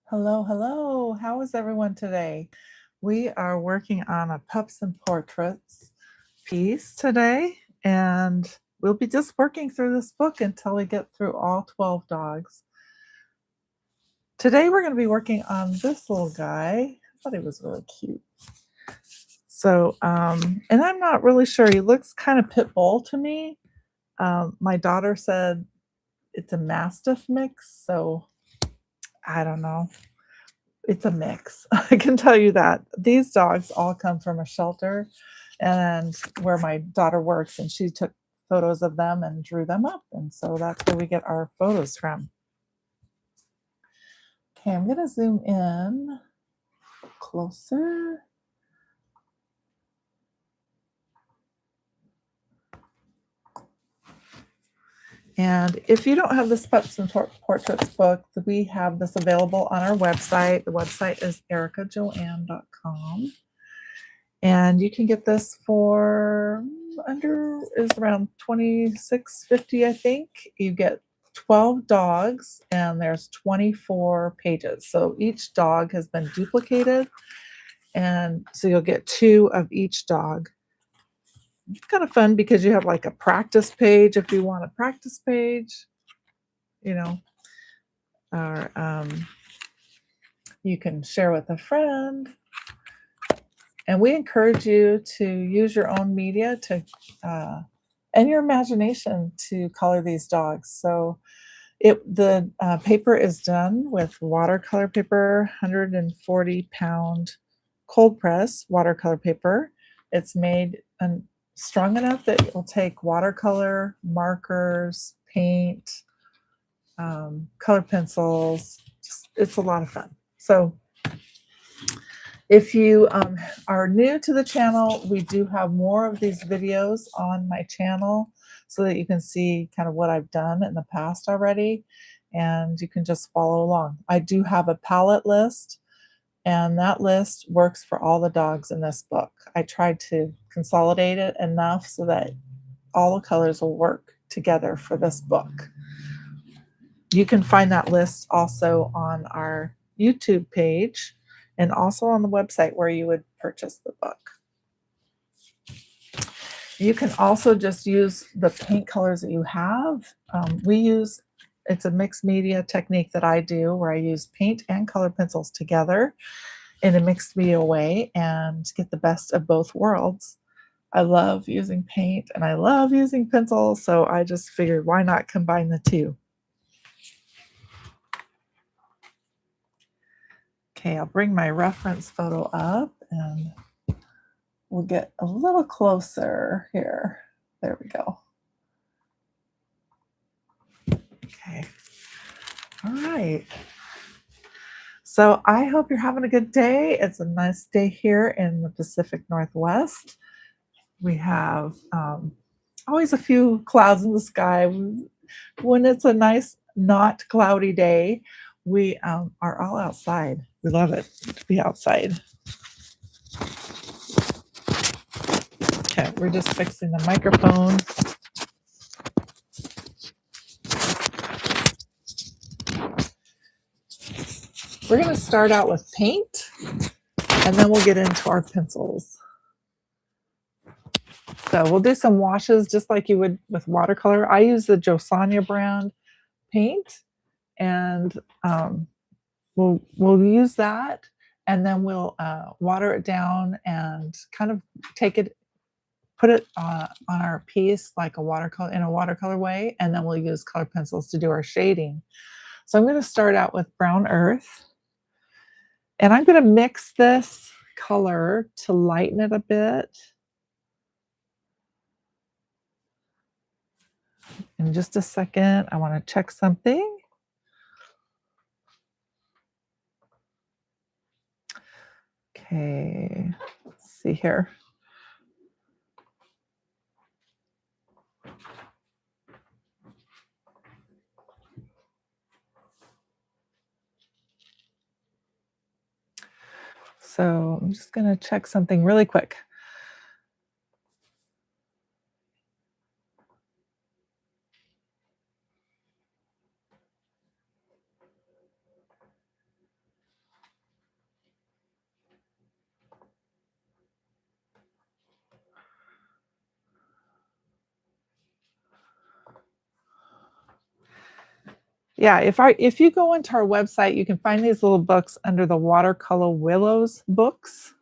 Hello, hello. How is everyone today? We are working on a Pups and Portraits piece today, and we'll be just working through this book until we get through all 12 dogs. Today, we're going to be working on this little guy. I thought he was really cute. And I'm not really sure. He looks kind of pit bull to me. My daughter said it's a Mastiff mix, so I don't know. It's a mix. I can tell you that. These dogs all come from a shelter and where my daughter works, and she took photos of them and drew them up. And so that's where we get our photos from. Okay, I'm going to zoom in closer. And if you don't have this Pups and Portraits book, we have this available on our website. The website is ericajoanne.com. And you can get this for around $26.50, I think. You get 12 dogs and there's 24 pages. So each dog has been duplicated. And so you'll get 2 of each dog. It's kind of fun because you have like a practice page if you want a practice page, or you can share with a friend. And we encourage you to use your own media and your imagination to color these dogs. So the paper is done with watercolor paper, 140-pound cold press watercolor paper. It's made strong enough that it will take watercolor, markers, paint, color pencils. It's a lot of fun. So if you are new to the channel, we do have more of these videos on my channel so that you can see kind of what I've done in the past already, and you can just follow along. I do have a palette list, and that list works for all the dogs in this book. I tried to consolidate it enough so that all the colors will work together for this book. You can find that list also on our YouTube page and also on the website where you would purchase the book. You can also just use the paint colors that you have. It's a mixed media technique that I do where I use paint and color pencils together in a mixed media way and get the best of both worlds. I love using paint and I love using pencils, so I just figured why not combine the two. Okay, I'll bring my reference photo up and we'll get a little closer here. There we go. Okay. All right. So I hope you're having a good day. It's a nice day here in the Pacific Northwest. We have always a few clouds in the sky. When it's a nice, not cloudy day, we are all outside. We love it to be outside. Okay, we're just fixing the microphone. We're going to start out with paint, and then we'll get into our pencils. So we'll do some washes just like you would with watercolor. I use the Josanya brand paint, and we'll use that, and then we'll water it down and kind of put it on our piece like in a watercolor way, and then we'll use color pencils to do our shading. So I'm going to start out with brown earth, and I'm going to mix this color to lighten it a bit. In just a second, I want to check something. Okay, let's see here. So I'm just going to check something really quick. Yeah, if you go into our website, you can find these little books under the Watercolor Willows books.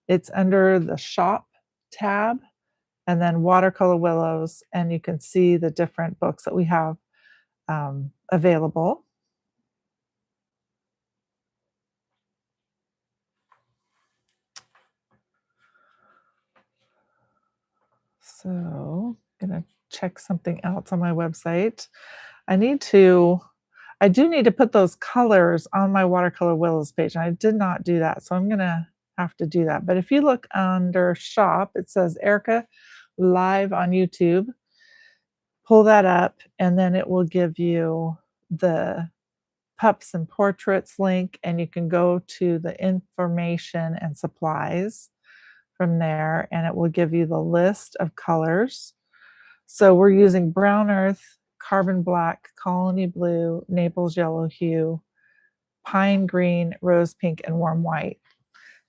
It's under the shop tab and then Watercolor Willows, and you can see the different books that we have available. So I'm gonna check something else on my website. I do need to put those colors on my Watercolor Willows page, and I did not do that, so I'm gonna have to do that. But if you look under shop, it says Erica Live on YouTube. Pull that up, and then it will give you the Pups and Portraits link, and you can go to the information and supplies from there, and it will give you the list of colors. So we're using brown earth, carbon black, colony blue, Naples yellow hue, pine green, rose pink, and warm white.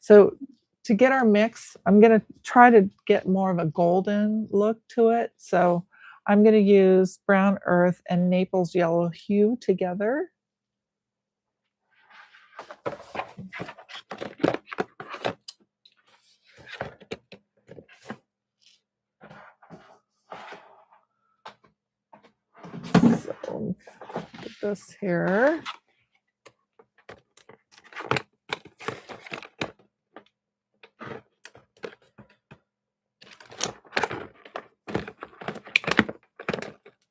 So to get our mix, I'm going to try to get more of a golden look to it. So I'm going to use brown earth and Naples yellow hue together. So put this here.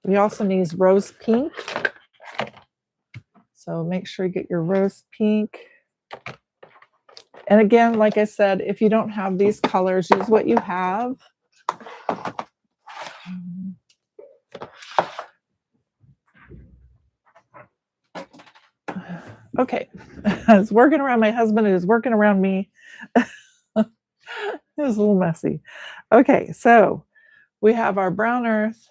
We also need rose pink. So make sure you get your rose pink. And again, like I said, if you don't have these colors, use what you have. Okay, I was working around my husband, who's working around me. It was a little messy. Okay, so we have our brown earth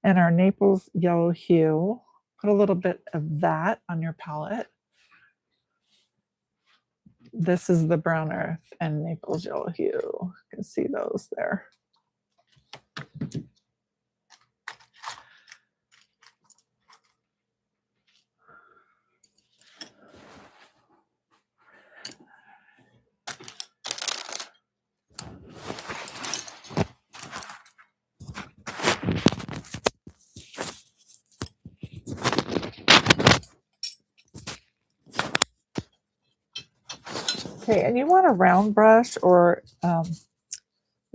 and our Naples yellow hue. Put a little bit of that on your palette. This is the brown earth and Naples yellow hue. You can see those there. Okay, and you want a round brush or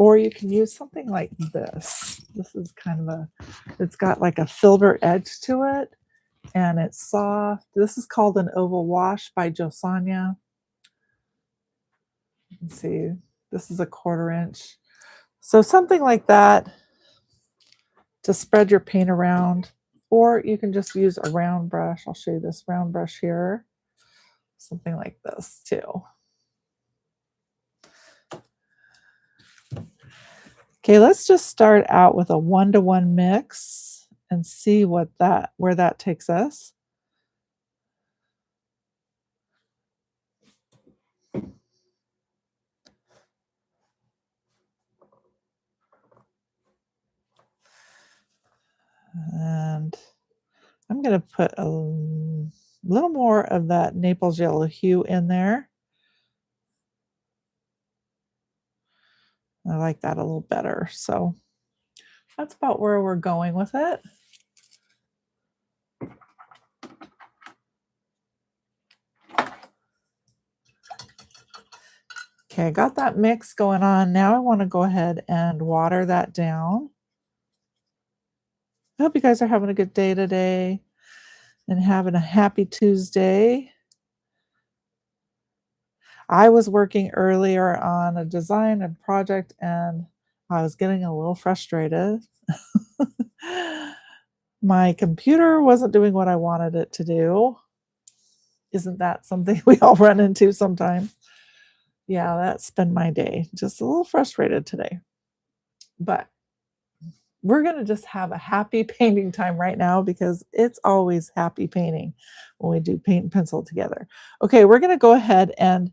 you can use something like this. This is kind of it's got like a filbert edge to it and it's soft. This is called an oval wash by Josanya. Let's see, this is a 1/4 inch. So something like that to spread your paint around, or you can just use a round brush. I'll show you this round brush here. Something like this too. Okay, let's just start out with a 1-to-1 mix and see where that takes us. And I'm going to put a little more of that Naples yellow hue in there. I like that a little better. So that's about where we're going with it. Okay, I got that mix going on. Now I want to go ahead and water that down. I hope you guys are having a good day today and having a happy Tuesday. I was working earlier on a design and project and I was getting a little frustrated. My computer wasn't doing what I wanted it to do. Isn't that something we all run into sometimes? Yeah, that's been my day. Just a little frustrated today. But we're going to just have a happy painting time right now because it's always happy painting when we do paint and pencil together. Okay, we're going to go ahead and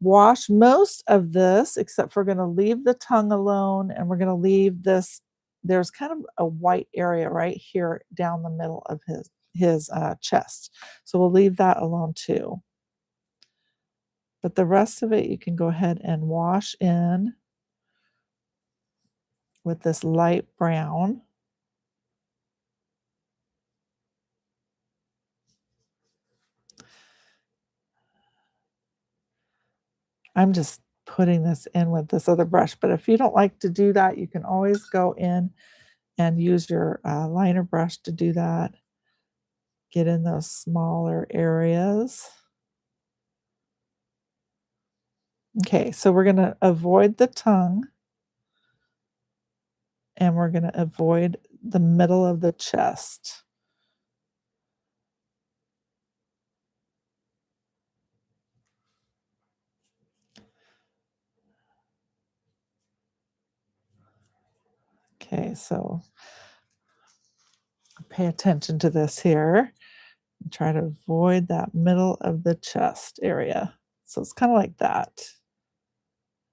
wash most of this, except for we're going to leave the tongue alone and we're going to leave this. There's kind of a white area right here down the middle of his chest. So we'll leave that alone too. But the rest of it you can go ahead and wash in with this light brown. I'm just putting this in with this other brush, but if you don't like to do that, you can always go in and use your liner brush to do that. Get in those smaller areas. Okay, so we're going to avoid the tongue and we're going to avoid the middle of the chest. Okay, so pay attention to this here. And try to avoid that middle of the chest area. So it's kind of like that.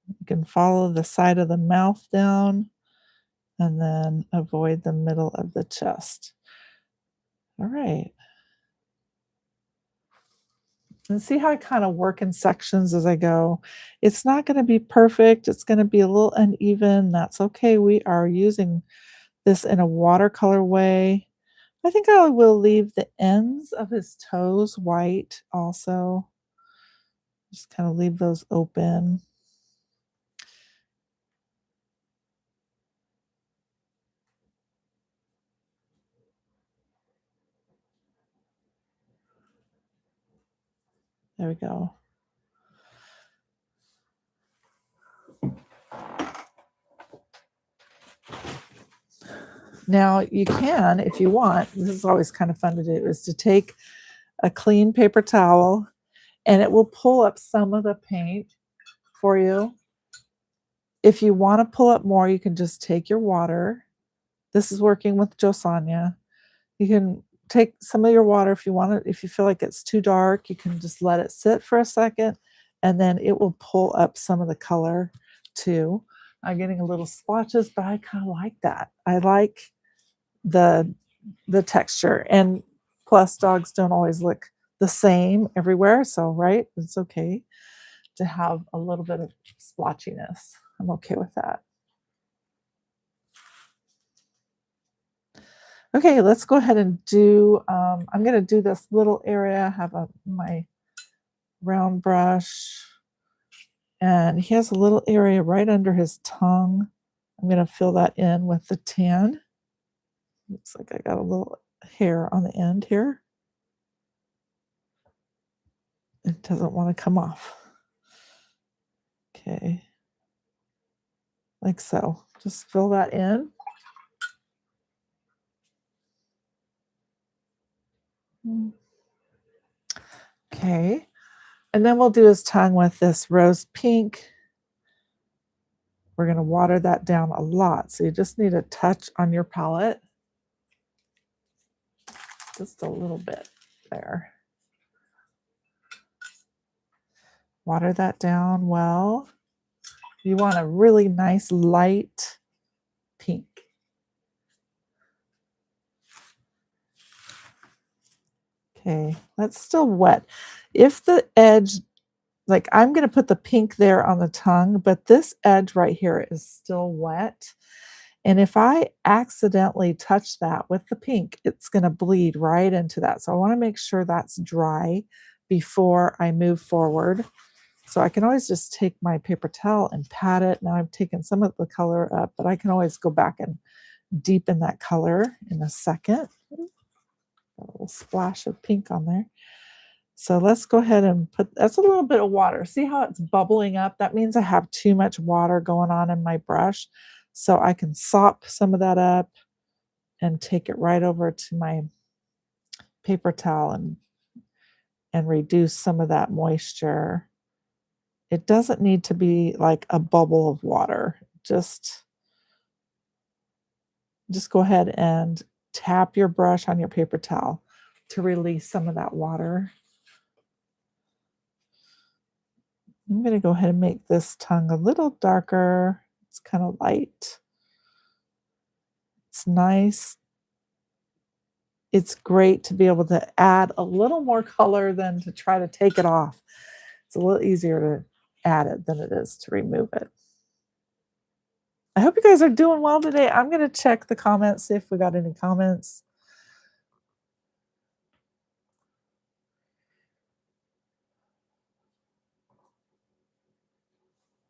You can follow the side of the mouth down and then avoid the middle of the chest. All right. And see how I kind of work in sections as I go. It's not going to be perfect. It's going to be a little uneven. That's okay. We are using this in a watercolor way. I think I will leave the ends of his toes white also. Just kind of leave those open. There we go. Now you can, if you want, this is always kind of fun to do, is to take a clean paper towel and it will pull up some of the paint for you. If you want to pull up more, you can just take your water. This is working with Josanya. You can take some of your water if you want it. If you feel like it's too dark, you can just let it sit for a second and then it will pull up some of the color too. I'm getting a little splotches, but I kind of like that. I like the texture, and plus dogs don't always look the same everywhere, so right, it's okay to have a little bit of splotchiness. I'm okay with that. Okay, let's go ahead and do I'm going to do this little area. I have my round brush and he has a little area right under his tongue. I'm going to fill that in with the tan. Looks like I got a little hair on the end here. It doesn't want to come off. Okay. Like so. Just fill that in. Okay. And then we'll do his tongue with this rose pink. We're going to water that down a lot. So you just need a touch on your palette. Just a little bit there. Water that down well. You want a really nice light pink. Okay, that's still wet. If the edge, like I'm going to put the pink there on the tongue, but this edge right here is still wet. And if I accidentally touch that with the pink, it's going to bleed right into that. So I want to make sure that's dry before I move forward. So I can always just take my paper towel and pat it. Now I've taken some of the color up, but I can always go back and deepen that color in a second. A little splash of pink on there. So let's go ahead and put, that's a little bit of water. See how it's bubbling up? That means I have too much water going on in my brush. So I can sop some of that up and take it right over to my paper towel and reduce some of that moisture. It doesn't need to be like a bubble of water. Just go ahead and tap your brush on your paper towel to release some of that water. I'm going to go ahead and make this tongue a little darker. It's kind of light. It's nice. it's great to be able to add a little more color than to try to take it off. It's a little easier to add it than it is to remove it. I hope you guys are doing well today. I'm going to check the comments, see if we got any comments.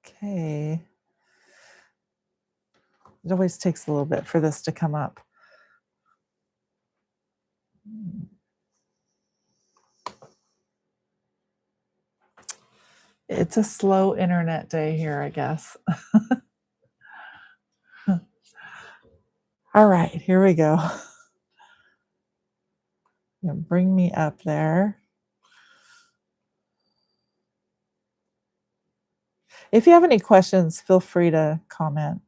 Okay. It always takes a little bit for this to come up. It's a slow internet day here, I guess. All right, here we go. Bring me up there. If you have any questions, feel free to comment.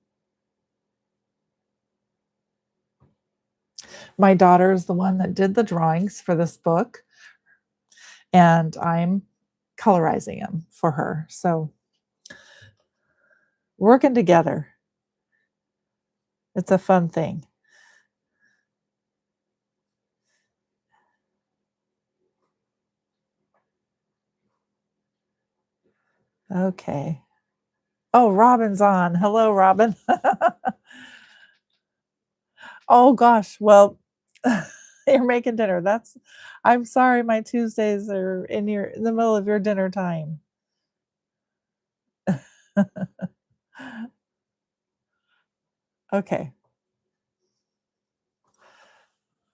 My daughter is the one that did the drawings for this book, and I'm colorizing them for her. So working together. It's a fun thing. Okay. Oh, Robin's on. Hello, Robin. Oh gosh. Well, you're making dinner. I'm sorry my Tuesdays are in the middle of your dinner time. Okay.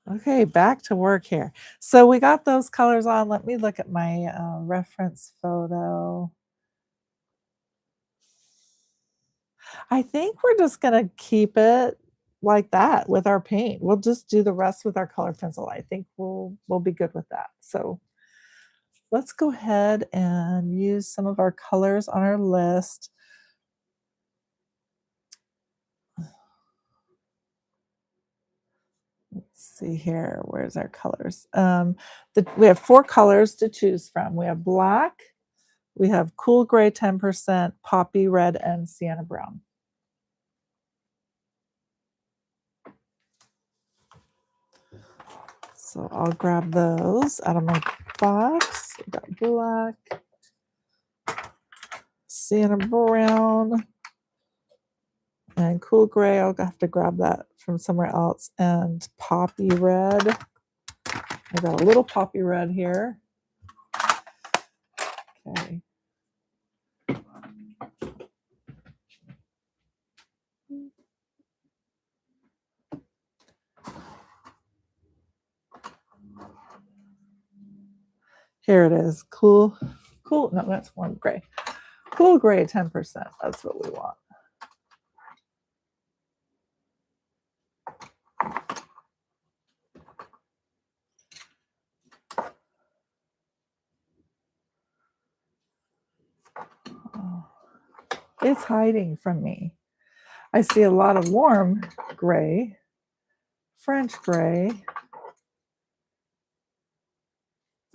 Okay, back to work here. So we got those colors on. Let me look at my reference photo. I think we're just gonna keep it like that with our paint. We'll just do the rest with our color pencil. I think we'll be good with that. So let's go ahead and use some of our colors on our list. Let's see here. Where's our colors? We have 4 colors to choose from. We have black, we have cool gray 10%, poppy red, and sienna brown. So I'll grab those out of my box. We got black, sienna brown, and cool gray. I'll have to grab that from somewhere else. And poppy red. I got a little poppy red here. Okay. Here it is. Cool. No, that's warm gray. Cool gray 10%. That's what we want. Oh, it's hiding from me. I see a lot of warm gray, French gray,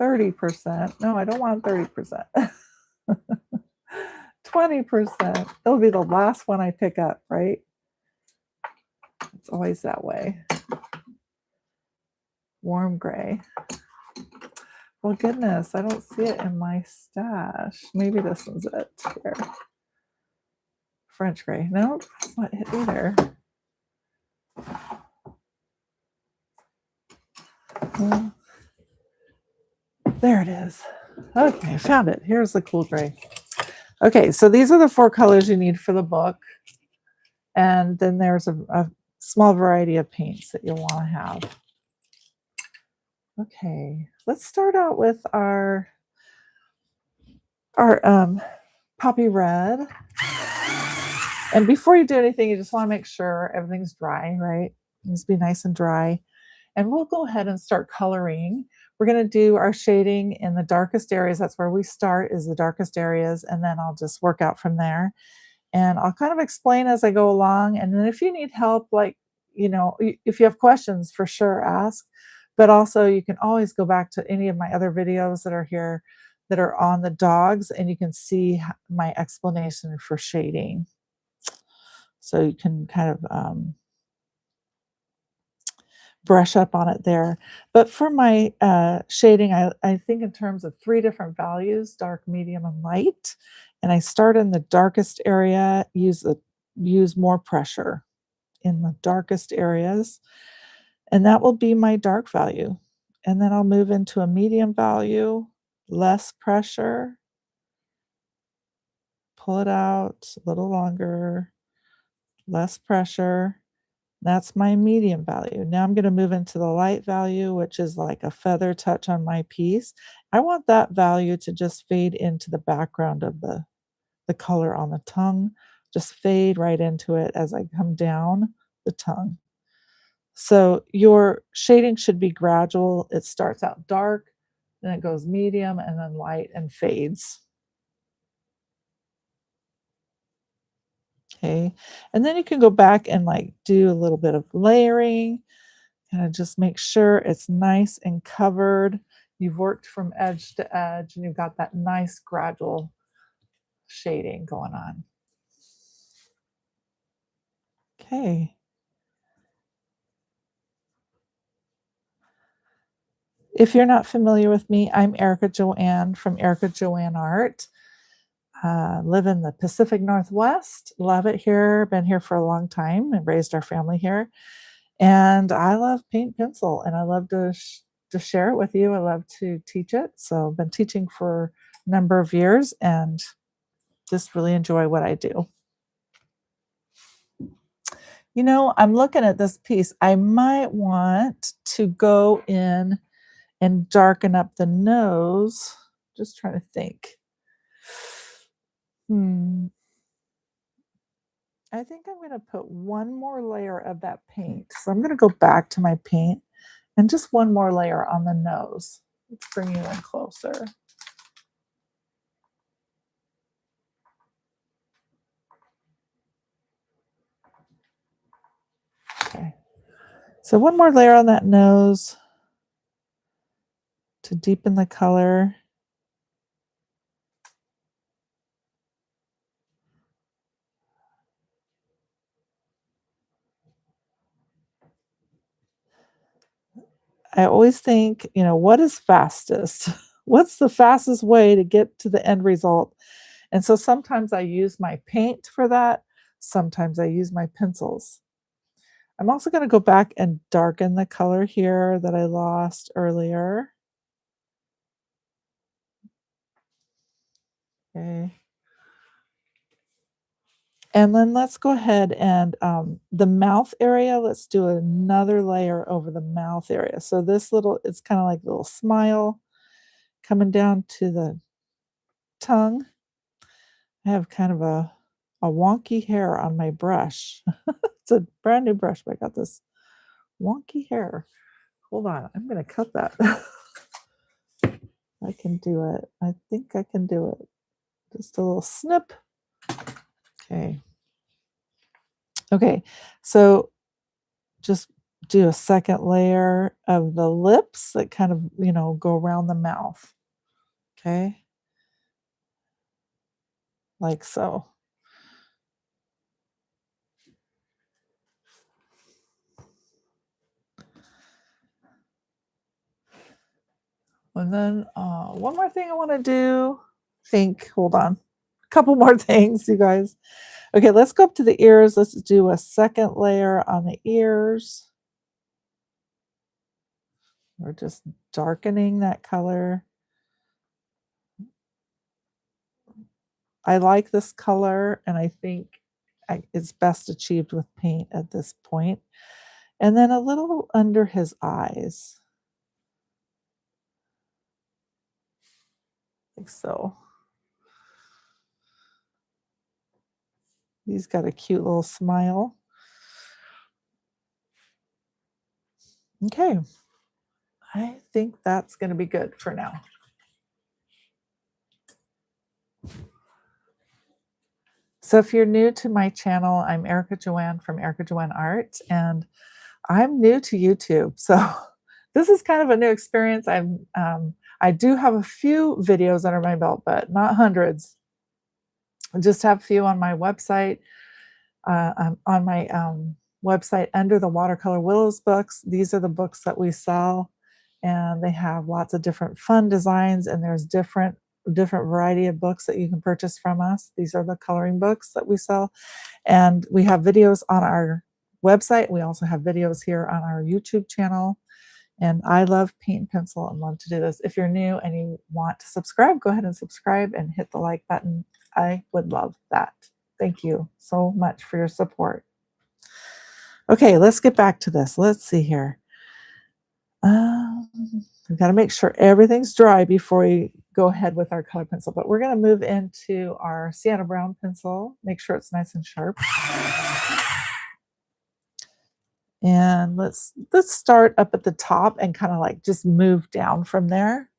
30%. No, I don't want 30%. 20%. It'll be the last one I pick up, right? It's always that way. Warm gray. Well, goodness, I don't see it in my stash. Maybe this one's it here. French gray. No, it's not it either. Well, there it is. Okay, I found it. Here's the cool gray. Okay, so these are the 4 colors you need for the book. And then there's a small variety of paints that you'll want to have. Okay, let's start out with our poppy red. And before you do anything, you just want to make sure everything's dry, right? It needs to be nice and dry. And we'll go ahead and start coloring. We're going to do our shading in the darkest areas. That's where we start, is the darkest areas. And then I'll just work out from there. And I'll kind of explain as I go along. And then if you need help, like, if you have questions, for sure, ask. But also you can always go back to any of my other videos that are here that are on the dogs, and you can see my explanation for shading. So you can kind of brush up on it there. But for my shading, I think in terms of three different values: dark, medium, and light. And I start in the darkest area, use more pressure in the darkest areas, and that will be my dark value. And then I'll move into a medium value, less pressure, pull it out a little longer, less pressure. That's my medium value. Now I'm going to move into the light value, which is like a feather touch on my piece. I want that value to just fade into the background of the color on the tongue, just fade right into it as I come down the tongue. So your shading should be gradual. It starts out dark, then it goes medium, and then light and fades. Okay. And then you can go back and like do a little bit of layering, kind of just make sure it's nice and covered. You've worked from edge to edge and you've got that nice gradual shading going on. Okay. If you're not familiar with me, I'm Erica Joanne from Erica Joanne Art. Live in the Pacific Northwest. Love it here. Been here for a long time and raised our family here. And I love paint pencil, and I love to share it with you. I love to teach it. So I've been teaching for a number of years and just really enjoy what I do. You know, I'm looking at this piece. I might want to go in and darken up the nose. Just trying to think. I think I'm going to put one more layer of that paint. So I'm going to go back to my paint and just one more layer on the nose. Let's bring you in closer. Okay. So one more layer on that nose to deepen the color. I always think, you know, what is fastest? What's the fastest way to get to the end result? And so sometimes I use my paint for that. Sometimes I use my pencils. I'm also going to go back and darken the color here that I lost earlier. Okay. And then let's go ahead and the mouth area, let's do another layer over the mouth area. So this little, it's kind of like a little smile coming down to the tongue. I have kind of a wonky hair on my brush. It's a brand new brush, but I got this wonky hair. Hold on, I'm going to cut that. I can do it. I think I can do it. Just a little snip. Okay. Okay, so just do a second layer of the lips that kind of, you know, go around the mouth. Okay. Like so. And then one more thing I want to do. Hold on. A couple more things, you guys. Okay, let's go up to the ears. Let's do a second layer on the ears. We're just darkening that color. I like this color, and I think it's best achieved with paint at this point. And then a little under his eyes. Like so. He's got a cute little smile. Okay. I think that's going to be good for now. So if you're new to my channel, I'm Erica Joanne from Erica Joanne Art, and I'm new to YouTube. So this is kind of a new experience. I do have a few videos under my belt, but not hundreds. I just have a few on my website, on my website under the Watercolor Willows books. These are the books that we sell, and they have lots of different fun designs, and there's different variety of books that you can purchase from us. These are the coloring books that we sell, and we have videos on our website. We also have videos here on our YouTube channel. And I love paint and pencil and love to do this. If you're new and you want to subscribe, go ahead and subscribe and hit the like button. I would love that. Thank you so much for your support. Okay, let's get back to this. Let's see here. We've got to make sure everything's dry before we go ahead with our color pencil. But we're going to move into our sienna brown pencil. Make sure it's nice and sharp. And let's start up at the top and kind of like just move down from there.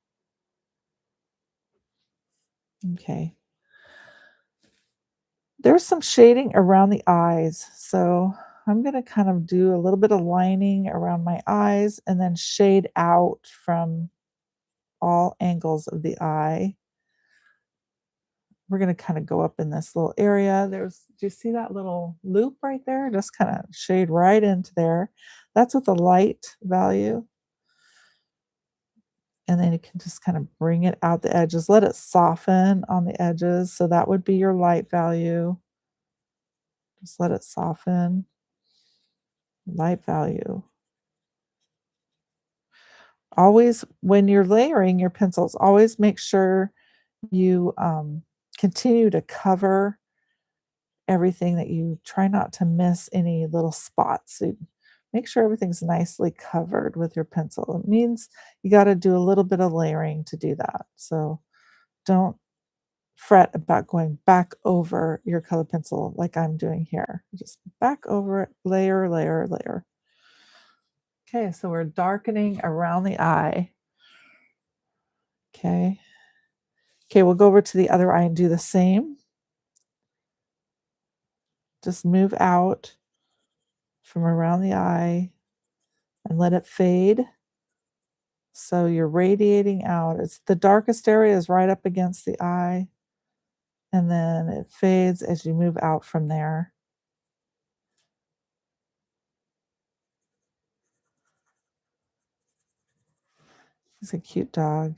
Okay. There's some shading around the eyes, so I'm going to kind of do a little bit of lining around my eyes and then shade out from all angles of the eye. We're going to kind of go up in this little area. Do you see that little loop right there? Just kind of shade right into there. That's with the light value. And then you can just kind of bring it out the edges. Let it soften on the edges. So that would be your light value. Just let it soften. Light value. Always, when you're layering your pencils, always make sure you continue to cover everything, that you try not to miss any little spots. So make sure everything's nicely covered with your pencil. It means you got to do a little bit of layering to do that. So don't fret about going back over your color pencil like I'm doing here. Just back over it, layer, layer, layer. Okay, so we're darkening around the eye. Okay. Okay, we'll go over to the other eye and do the same. Just move out from around the eye and let it fade. So you're radiating out. It's the darkest area is right up against the eye. And then it fades as you move out from there. He's a cute dog.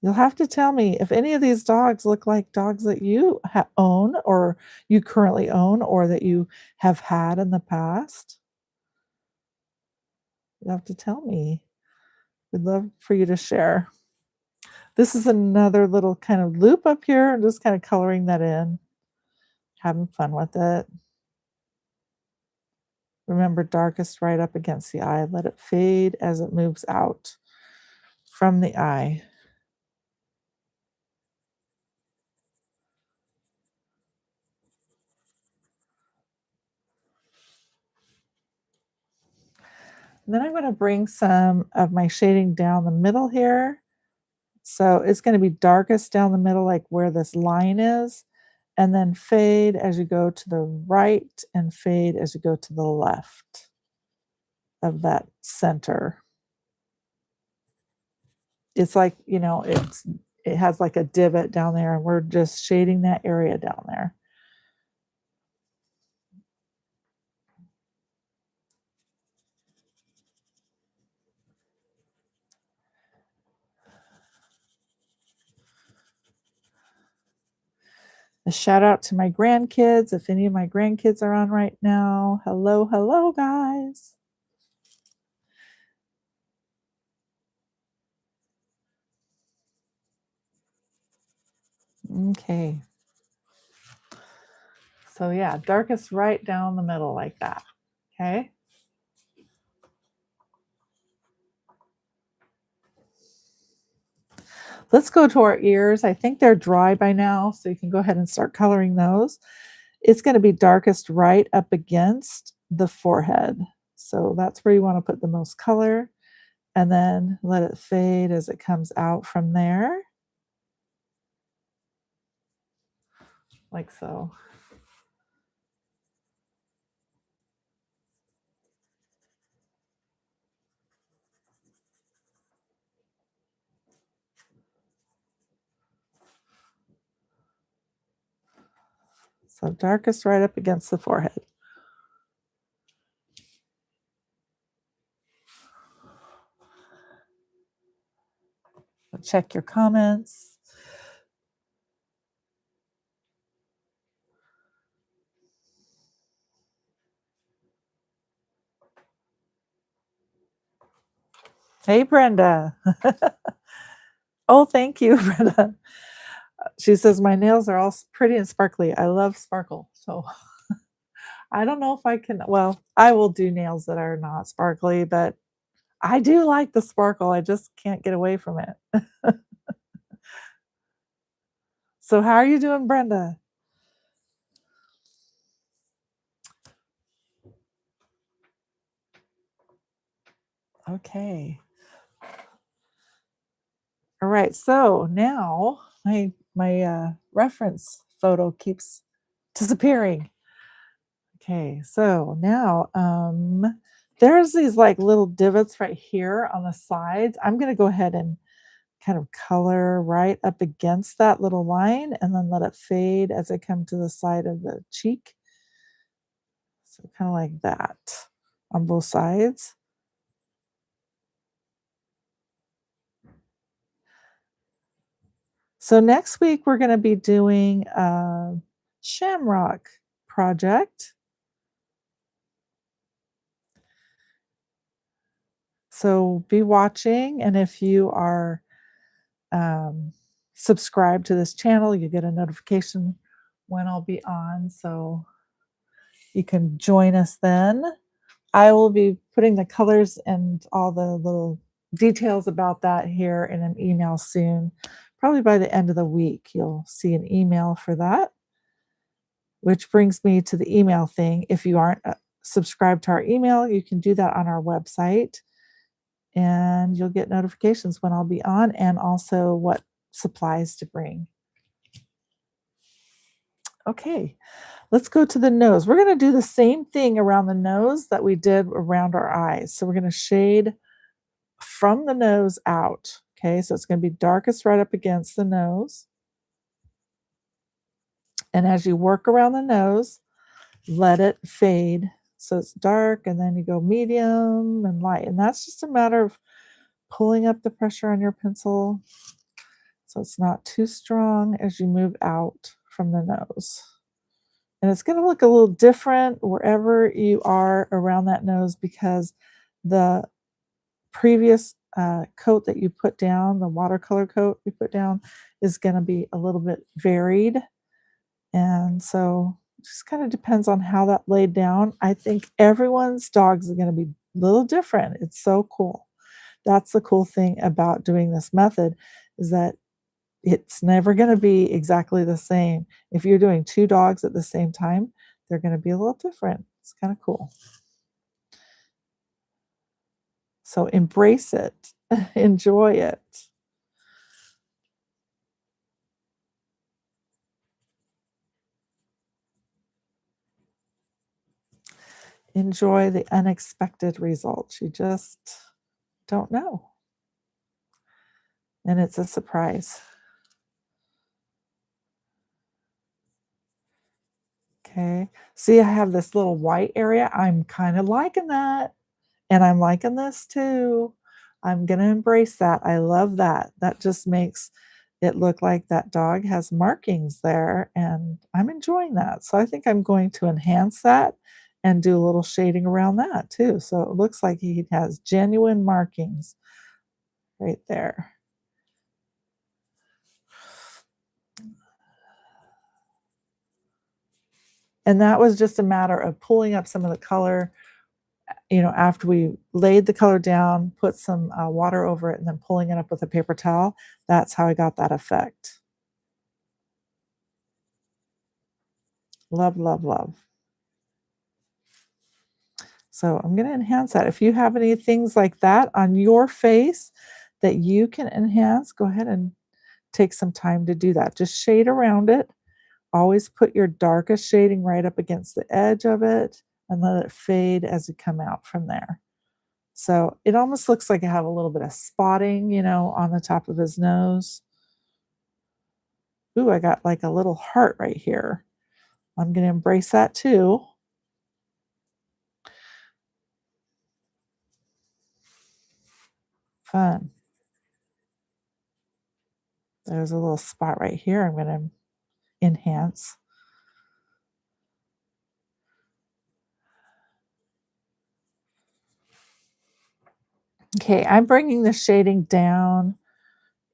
You'll have to tell me if any of these dogs look like dogs that you own, or you currently own, or that you have had in the past. You'll have to tell me. We'd love for you to share. This is another little kind of loop up here. I'm just kind of coloring that in, having fun with it. Remember, darkest right up against the eye. Let it fade as it moves out from the eye. And then I'm going to bring some of my shading down the middle here. So it's going to be darkest down the middle, like where this line is, and then fade as you go to the right and fade as you go to the left of that center. It's like, it has like a divot down there, and we're just shading that area down there. A shout out to my grandkids. If any of my grandkids are on right now, hello, hello, guys. Okay. So yeah, darkest right down the middle like that. Okay. Let's go to our ears. I think they're dry by now, so you can go ahead and start coloring those. It's going to be darkest right up against the forehead. So that's where you want to put the most color, and then let it fade as it comes out from there. Like so. So darkest right up against the forehead. Check your comments. Hey, Brenda. Oh, thank you, Brenda. She says, my nails are all pretty and sparkly. I love sparkle. So I don't know if I can, well, I will do nails that are not sparkly, but I do like the sparkle. I just can't get away from it. So how are you doing, Brenda? Okay. All right. So now my reference photo keeps disappearing. Okay. So now there's these like little divots right here on the sides. I'm going to go ahead and kind of color right up against that little line and then let it fade as I come to the side of the cheek. So kind of like that on both sides. So next week we're going to be doing a shamrock project. So be watching, and if you are um, subscribed to this channel, you get a notification when I'll be on. So you can join us then. I will be putting the colors and all the little details about that here in an email soon. Probably by the end of the week, you'll see an email for that. Which brings me to the email thing. If you aren't subscribed to our email, you can do that on our website and you'll get notifications when I'll be on and also what supplies to bring. Okay, let's go to the nose. We're going to do the same thing around the nose that we did around our eyes. So we're going to shade from the nose out. Okay, so it's going to be darkest right up against the nose. And as you work around the nose, let it fade. So it's dark, and then you go medium and light. And that's just a matter of pulling up the pressure on your pencil so it's not too strong as you move out from the nose. And it's going to look a little different wherever you are around that nose because the previous coat that you put down, the watercolor coat you put down, is going to be a little bit varied. And so it just kind of depends on how that laid down. I think everyone's dogs are going to be a little different. It's so cool. That's the cool thing about doing this method is that it's never going to be exactly the same. If you're doing two dogs at the same time, they're going to be a little different. It's kind of cool. So embrace it, enjoy it. Enjoy the unexpected results. You just don't know. And it's a surprise. Okay. See, I have this little white area. I'm kind of liking that. And I'm liking this too. I'm going to embrace that. I love that. That just makes it look like that dog has markings there. And I'm enjoying that. So I think I'm going to enhance that and do a little shading around that too. So it looks like he has genuine markings right there. And that was just a matter of pulling up some of the color, after we laid the color down, put some water over it, and then pulling it up with a paper towel. That's how I got that effect. Love, love, love. So I'm going to enhance that. If you have any things like that on your face that you can enhance, go ahead and take some time to do that. Just shade around it. Always put your darkest shading right up against the edge of it and let it fade as you come out from there. So it almost looks like I have a little bit of spotting, on the top of his nose. Ooh, I got like a little heart right here. I'm going to embrace that too. Fun. There's a little spot right here I'm going to enhance. Okay, I'm bringing the shading down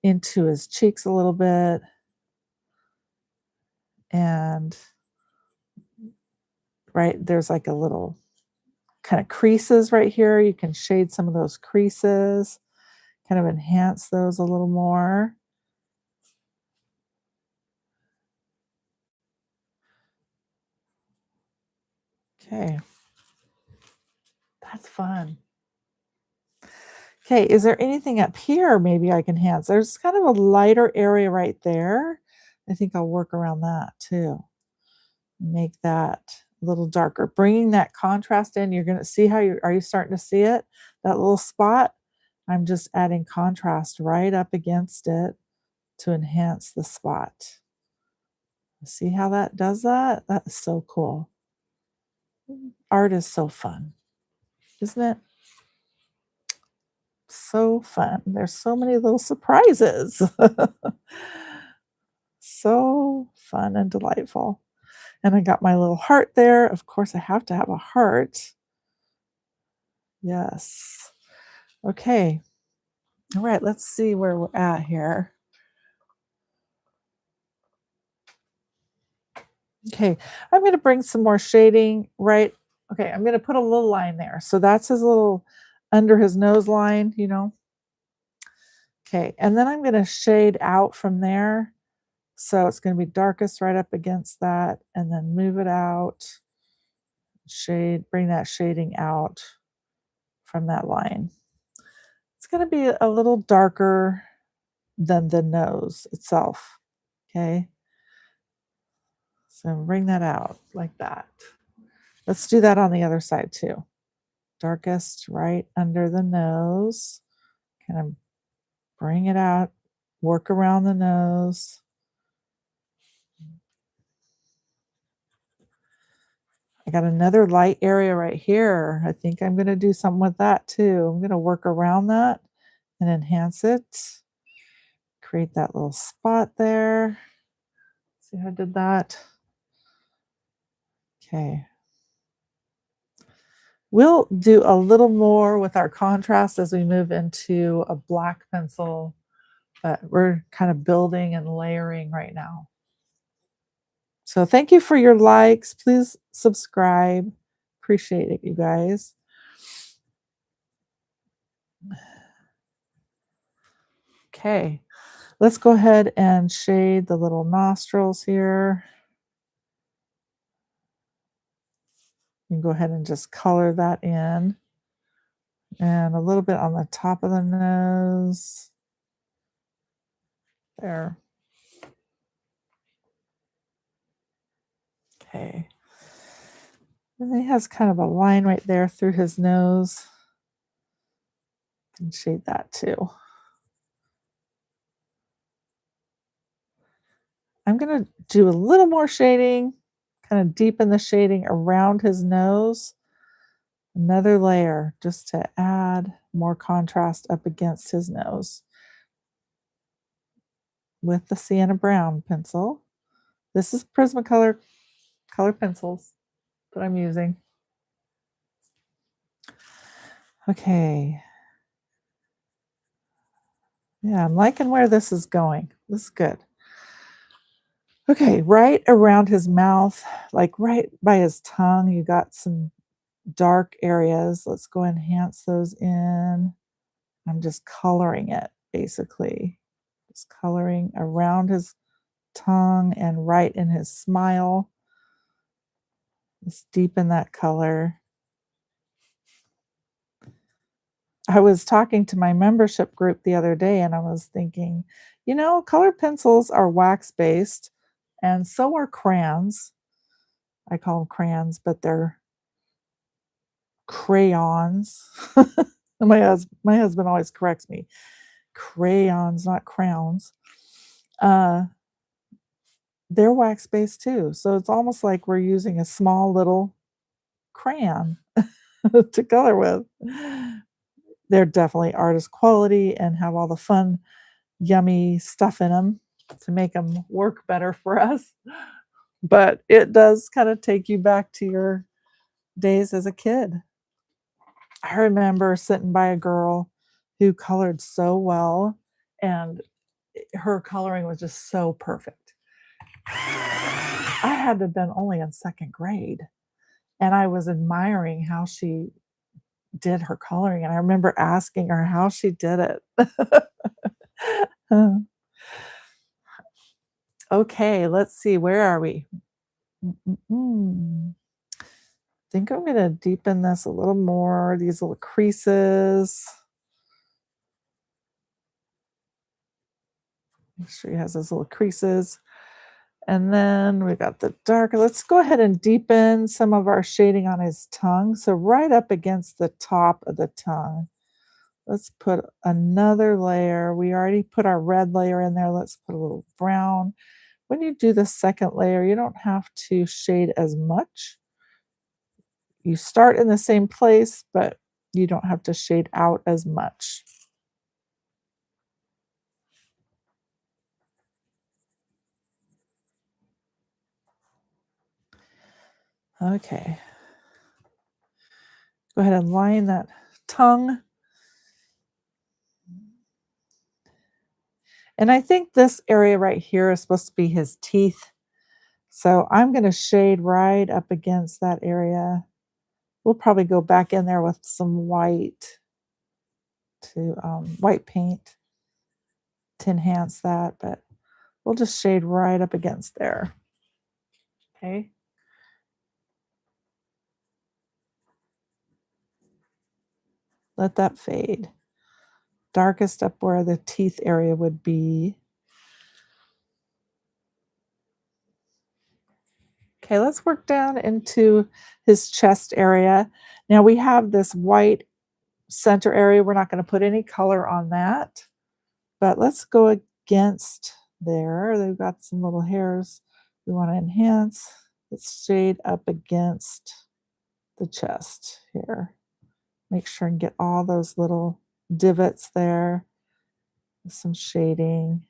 into his cheeks a little bit. And right there's like a little kind of creases right here. You can shade some of those creases, kind of enhance those a little more. Okay, that's fun. Okay, is there anything up here maybe I can enhance? There's kind of a lighter area right there. I think I'll work around that too. Make that a little darker. Bringing that contrast in, you're going to see how are you starting to see it? That little spot? I'm just adding contrast right up against it to enhance the spot. See how that does that? That's so cool. Art is so fun, isn't it? So fun. There's so many little surprises. So fun and delightful. And I got my little heart there. Of course, I have to have a heart. Yes. Okay. All right. Let's see where we're at here. Okay. I'm going to bring some more shading right. Okay. I'm going to put a little line there. So that's his little under his nose line, you know. Okay. And then I'm going to shade out from there. So it's going to be darkest right up against that, and then move it out. Shade, bring that shading out from that line. It's going to be a little darker than the nose itself. Okay. So bring that out like that. Let's do that on the other side too. Darkest right under the nose. Kind of bring it out, work around the nose. I got another light area right here. I think I'm going to do something with that too. I'm going to work around that and enhance it. Create that little spot there. See how I did that? Okay. We'll do a little more with our contrast as we move into a black pencil, but we're kind of building and layering right now. So thank you for your likes. Please subscribe. Appreciate it, you guys. Okay, let's go ahead and shade the little nostrils here. You can go ahead and just color that in. And a little bit on the top of the nose. There. Okay. And he has kind of a line right there through his nose. And shade that too. I'm going to do a little more shading, kind of deepen the shading around his nose. Another layer just to add more contrast up against his nose with the sienna brown pencil. This is Prismacolor color pencils that I'm using. Okay. Yeah, I'm liking where this is going. This is good. Okay, right around his mouth, like right by his tongue, you got some dark areas. Let's go enhance those in. I'm just coloring it, basically. Just coloring around his tongue and right in his smile. Let's deepen that color. I was talking to my membership group the other day and I was thinking, you know, colored pencils are wax based and so are crayons. I call them crayons, but they're crayons. My husband always corrects me. Crayons, not crowns. Uh, they're wax-based too, so it's almost like we're using a small little crayon to color with. They're definitely artist quality and have all the fun, yummy stuff in them to make them work better for us. But it does kinda take you back to your days as a kid. I remember sitting by a girl who colored so well, and her coloring was just so perfect. I had to have been only in 2nd grade, and I was admiring how she did her coloring, and I remember asking her how she did it. Uh, okay, let's see, where are we? Mm. Think I'm gonna deepen this a little more, these little creases. Make sure he has those little creases. And then we got the darker. Let's go ahead and deepen some of our shading on his tongue. So right up against the top of the tongue. Let's put another layer. We already put our red layer in there. Let's put a little brown. When you do the second layer, you don't have to shade as much. You start in the same place, but you don't have to shade out as much. Okay. Go ahead and line that tongue. And I think this area right here is supposed to be his teeth. So I'm going to shade right up against that area. We'll probably go back in there with some white to white paint to enhance that, but we'll just shade right up against there. Okay. Let that fade. Darkest up where the teeth area would be. Okay, let's work down into his chest area. Now we have this white center area. We're not going to put any color on that, but let's go against there. They've got some little hairs we want to enhance. Let's shade up against the chest here. Make sure and get all those little divots there. Some shading.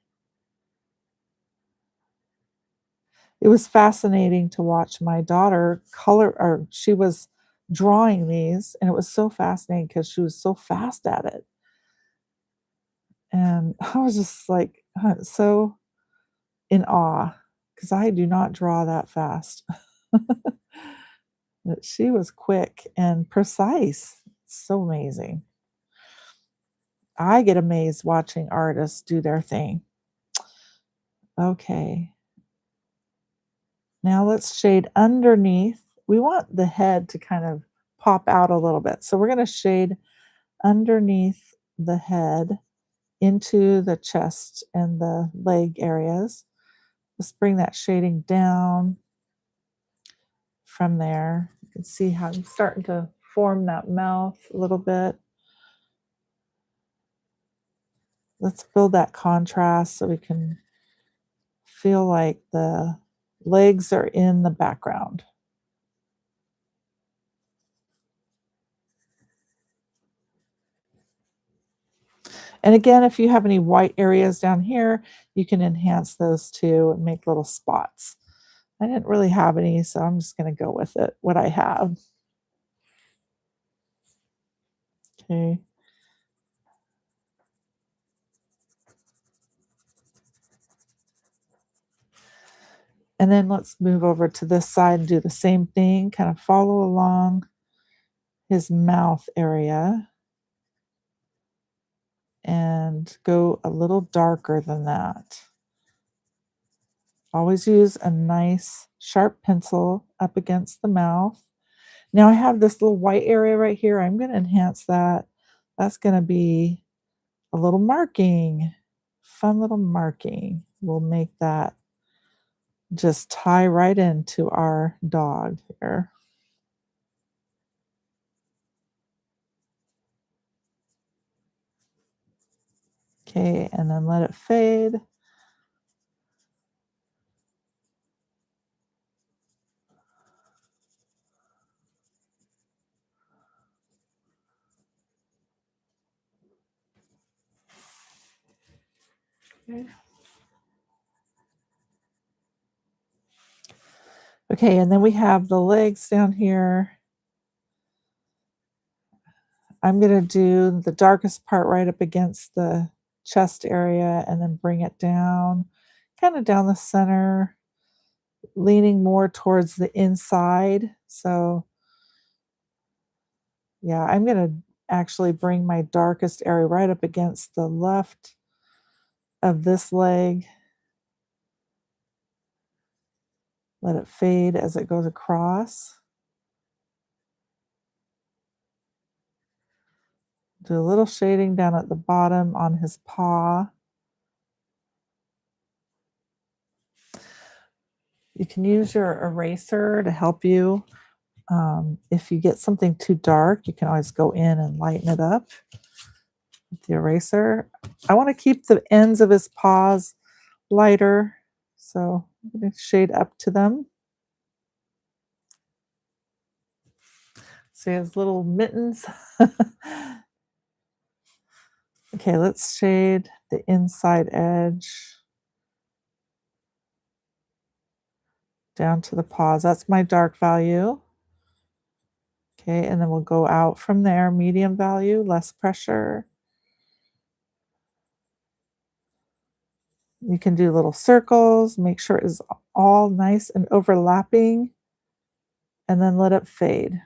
It was fascinating to watch my daughter color, or she was drawing these, and it was so fascinating because she was so fast at it. And I was just like so in awe because I do not draw that fast. But she was quick and precise. So amazing. I get amazed watching artists do their thing. Okay. Now let's shade underneath. We want the head to kind of pop out a little bit. So we're going to shade underneath the head into the chest and the leg areas. Let's bring that shading down from there. You can see how I'm starting to form that mouth a little bit. Let's build that contrast so we can feel like the legs are in the background. And again, if you have any white areas down here, you can enhance those too and make little spots. I didn't really have any, so I'm just going to go with it, what I have. Okay. And then let's move over to this side and do the same thing, kind of follow along his mouth area and go a little darker than that. Always use a nice sharp pencil up against the mouth. Now I have this little white area right here. I'm going to enhance that. That's going to be a little marking, fun little marking. We'll make that just tie right into our dog here. Okay, and then let it fade. Okay. Okay, and then we have the legs down here. I'm gonna do the darkest part right up against the chest area and then bring it down, kind of down the center, leaning more towards the inside. So yeah, I'm gonna actually bring my darkest area right up against the left of this leg. Let it fade as it goes across. Do a little shading down at the bottom on his paw. You can use your eraser to help you. If you get something too dark, you can always go in and lighten it up with the eraser. I want to keep the ends of his paws lighter, so I'm going to shade up to them. See his little mittens. Okay, let's shade the inside edge down to the paws. That's my dark value. Okay, and then we'll go out from there, medium value, less pressure. You can do little circles, make sure it's all nice and overlapping, and then let it fade.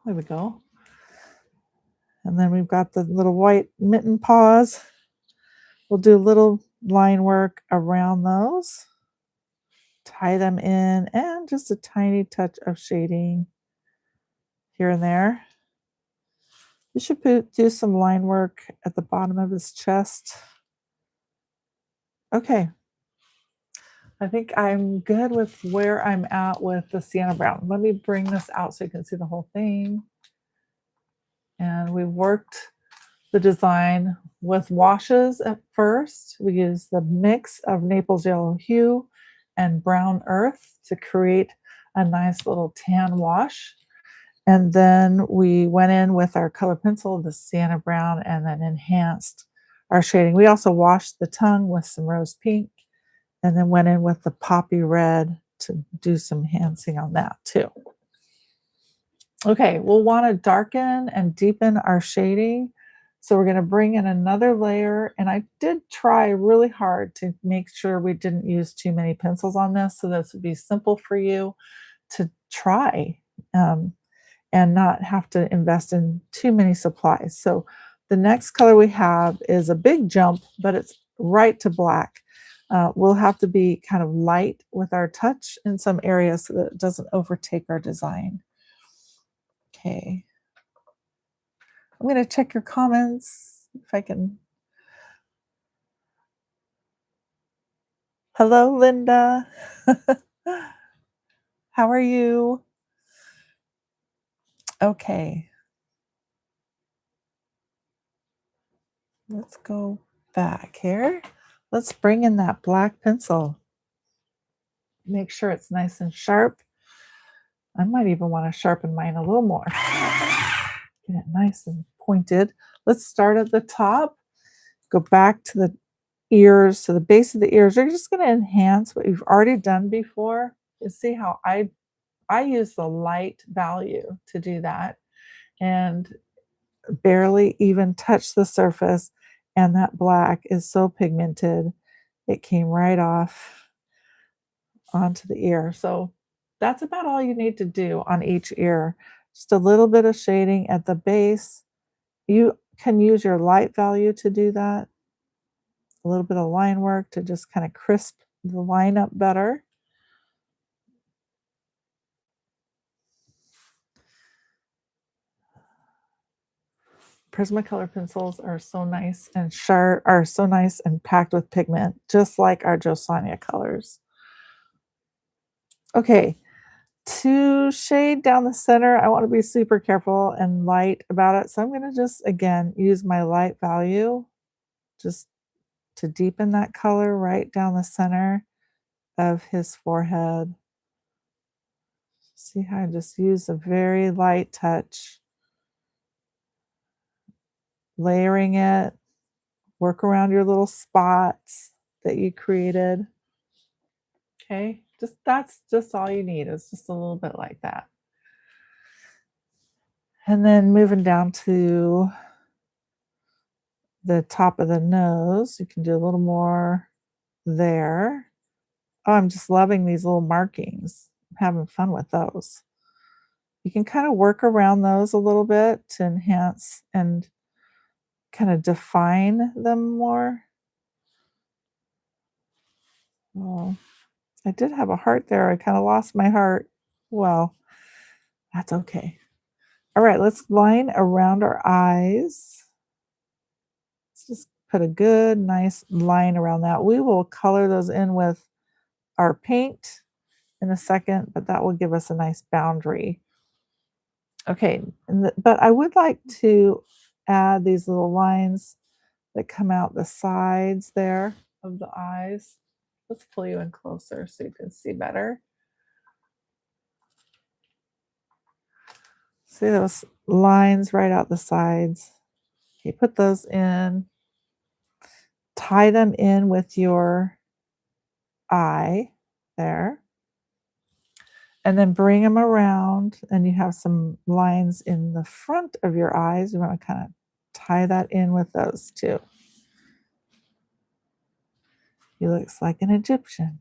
There we go. And then we've got the little white mitten paws. We'll do a little line work around those, tie them in, and just a tiny touch of shading here and there. You should do some line work at the bottom of his chest. Okay. I think I'm good with where I'm at with the sienna brown. Let me bring this out so you can see the whole thing. And we worked the design with washes at first. We used the mix of Naples yellow hue and brown earth to create a nice little tan wash. And then we went in with our color pencil, the sienna brown, and then enhanced our shading. We also washed the tongue with some rose pink and then went in with the poppy red to do some enhancing on that too. Okay, we'll want to darken and deepen our shading. So we're going to bring in another layer. And I did try really hard to make sure we didn't use too many pencils on this. So this would be simple for you to try and not have to invest in too many supplies. So the next color we have is a big jump, but it's right to black. We'll have to be kind of light with our touch in some areas so that it doesn't overtake our design. Okay. I'm going to check your comments if I can. Hello, Linda. How are you? Okay. Let's go back here. Let's bring in that black pencil. Make sure it's nice and sharp. I might even want to sharpen mine a little more. Get it nice and pointed. Let's start at the top. Go back to the ears, to the base of the ears. You're just going to enhance what you've already done before. You see how I use the light value to do that and barely even touch the surface. And that black is so pigmented, it came right off onto the ear. So that's about all you need to do on each ear. Just a little bit of shading at the base. You can use your light value to do that. A little bit of line work to just kind of crisp the line up better. Prismacolor pencils are so nice and sharp, are so nice and packed with pigment, just like our Josania colors. Okay, to shade down the center, I want to be super careful and light about it. So I'm going to just, again, use my light value just to deepen that color right down the center of his forehead. See how I just use a very light touch, layering it, work around your little spots that you created. Okay, just that's just all you need. It's just a little bit like that. And then moving down to the top of the nose, you can do a little more there. Oh, I'm just loving these little markings. I'm having fun with those. You can kind of work around those a little bit to enhance and kind of define them more. Oh, I did have a heart there. I kind of lost my heart. Well, that's okay. All right, let's line around our eyes. Let's just put a good, nice line around that. We will color those in with our paint in a second, but that will give us a nice boundary. Okay, but I would like to add these little lines that come out the sides there of the eyes. Let's pull you in closer so you can see better. See those lines right out the sides? Okay, put those in. Tie them in with your eye there. And then bring them around, and you have some lines in the front of your eyes. You want to kind of tie that in with those too. He looks like an Egyptian.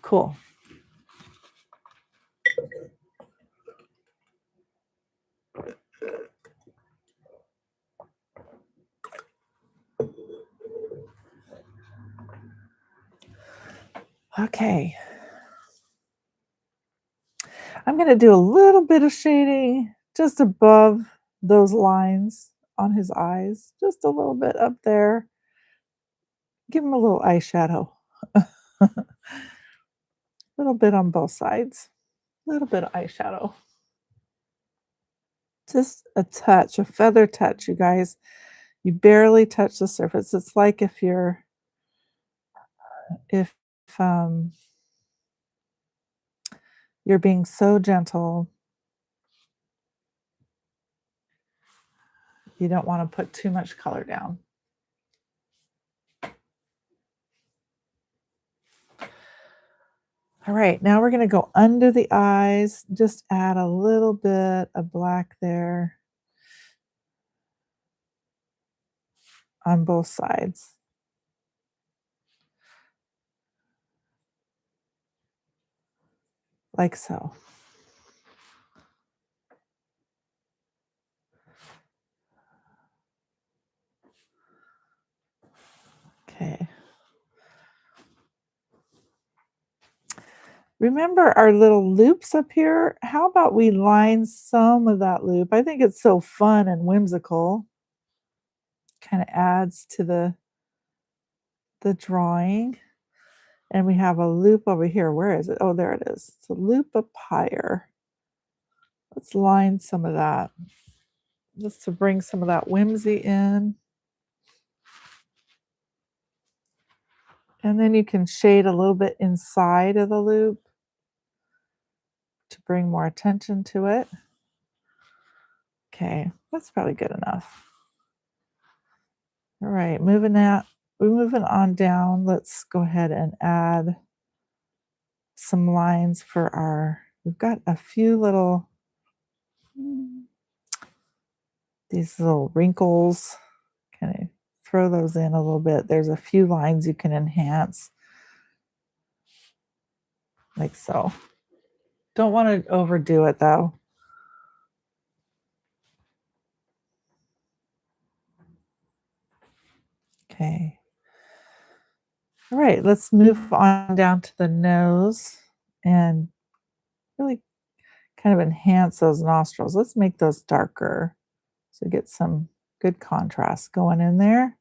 Cool. Okay. I'm going to do a little bit of shading just above those lines on his eyes, just a little bit up there. Give him a little eyeshadow. A little bit on both sides. A little bit of eyeshadow. Just a touch, a feather touch, you guys. You barely touch the surface. It's like if um, you're being so gentle, you don't want to put too much color down. All right, now we're going to go under the eyes. Just add a little bit of black there on both sides. Like so. Okay. Remember our little loops up here? How about we line some of that loop? I think it's so fun and whimsical. Kind of adds to the drawing. And we have a loop over here. Where is it? Oh, there it is. It's a loop up higher. Let's line some of that just to bring some of that whimsy in. And then you can shade a little bit inside of the loop to bring more attention to it. Okay, that's probably good enough. All right, we're moving on down. Let's go ahead and add some lines for we've got a few little, these little wrinkles. Kind of throw those in a little bit. There's a few lines you can enhance, like so. Don't want to overdo it though. Okay. All right, let's move on down to the nose and really kind of enhance those nostrils. Let's make those darker so get some good contrast going in there.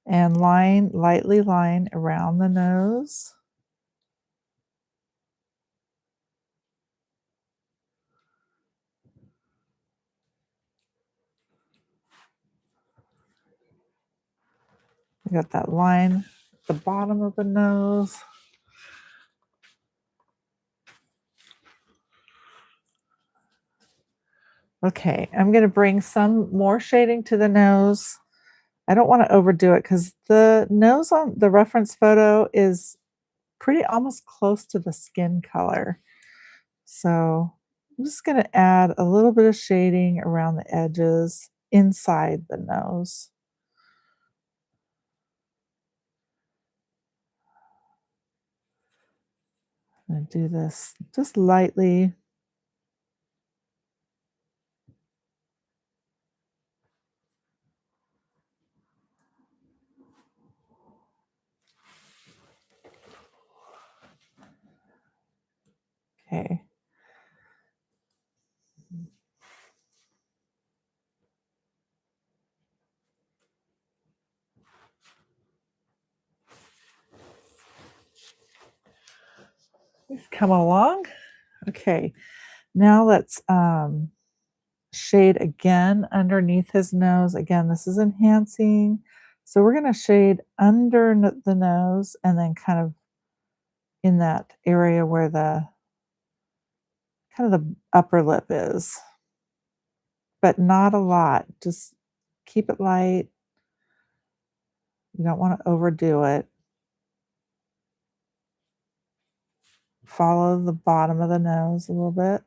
And lightly line around the nose. We got that line at the bottom of the nose. Okay, I'm going to bring some more shading to the nose. I don't want to overdo it because the nose on the reference photo is pretty almost close to the skin color. So I'm just going to add a little bit of shading around the edges inside the nose. I'm going to do this just lightly. Okay. We've come along. Okay. Now let's shade again underneath his nose. Again, this is enhancing. So we're going to shade under the nose and then kind of in that area where the kind of the upper lip is, but not a lot. Just keep it light. You don't want to overdo it. Follow the bottom of the nose a little bit.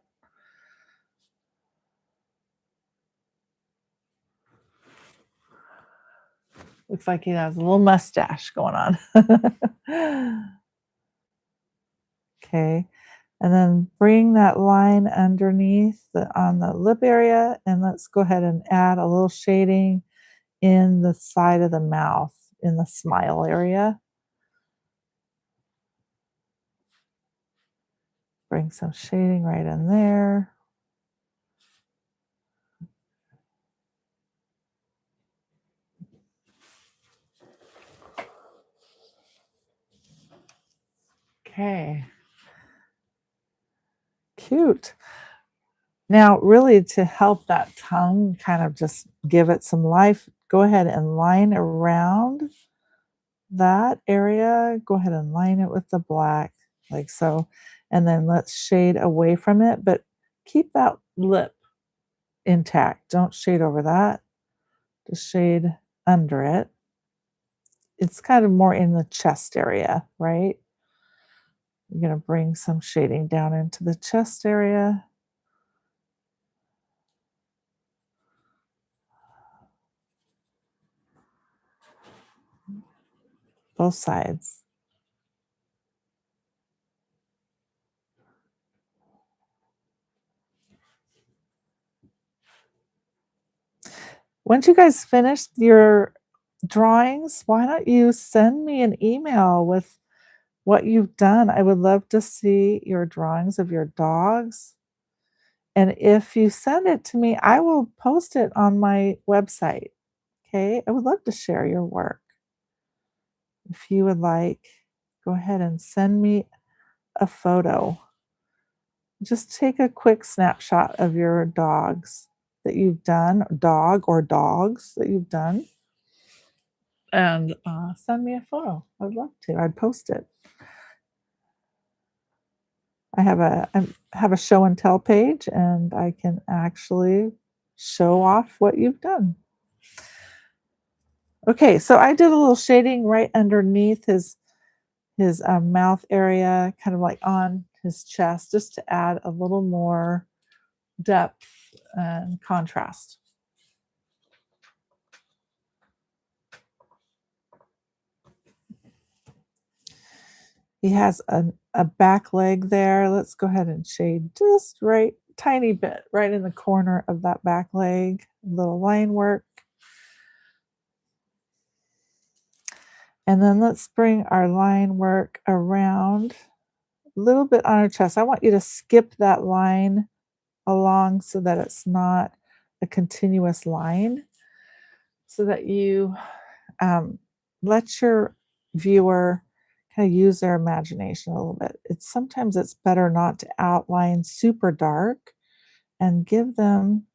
Looks like he has a little mustache going on. Okay. And then bring that line underneath on the lip area, and let's go ahead and add a little shading in the side of the mouth, in the smile area. Bring some shading right in there. Okay. Cute. Now, really to help that tongue kind of just give it some life, go ahead and line around that area. Go ahead and line it with the black, like so. And then let's shade away from it, but keep that lip intact. Don't shade over that. Just shade under it. It's kind of more in the chest area, right? You're going to bring some shading down into the chest area. Both sides. Once you guys finish your drawings, why don't you send me an email with what you've done? I would love to see your drawings of your dogs. And if you send it to me, I will post it on my website. Okay. I would love to share your work. If you would like, go ahead and send me a photo. Just take a quick snapshot of your dogs that you've done, dog or dogs that you've done, and send me a photo. I'd love to. I'd post it. I have a show and tell page, and I can actually show off what you've done. Okay, so I did a little shading right underneath his mouth area, kind of like on his chest, just to add a little more depth and contrast. He has a back leg there. Let's go ahead and shade just right, tiny bit, right in the corner of that back leg. A little line work. And then let's bring our line work around a little bit on our chest. I want you to skip that line along so that it's not a continuous line, so that you let your viewer kind of use their imagination a little bit. Sometimes it's better not to outline super dark and give them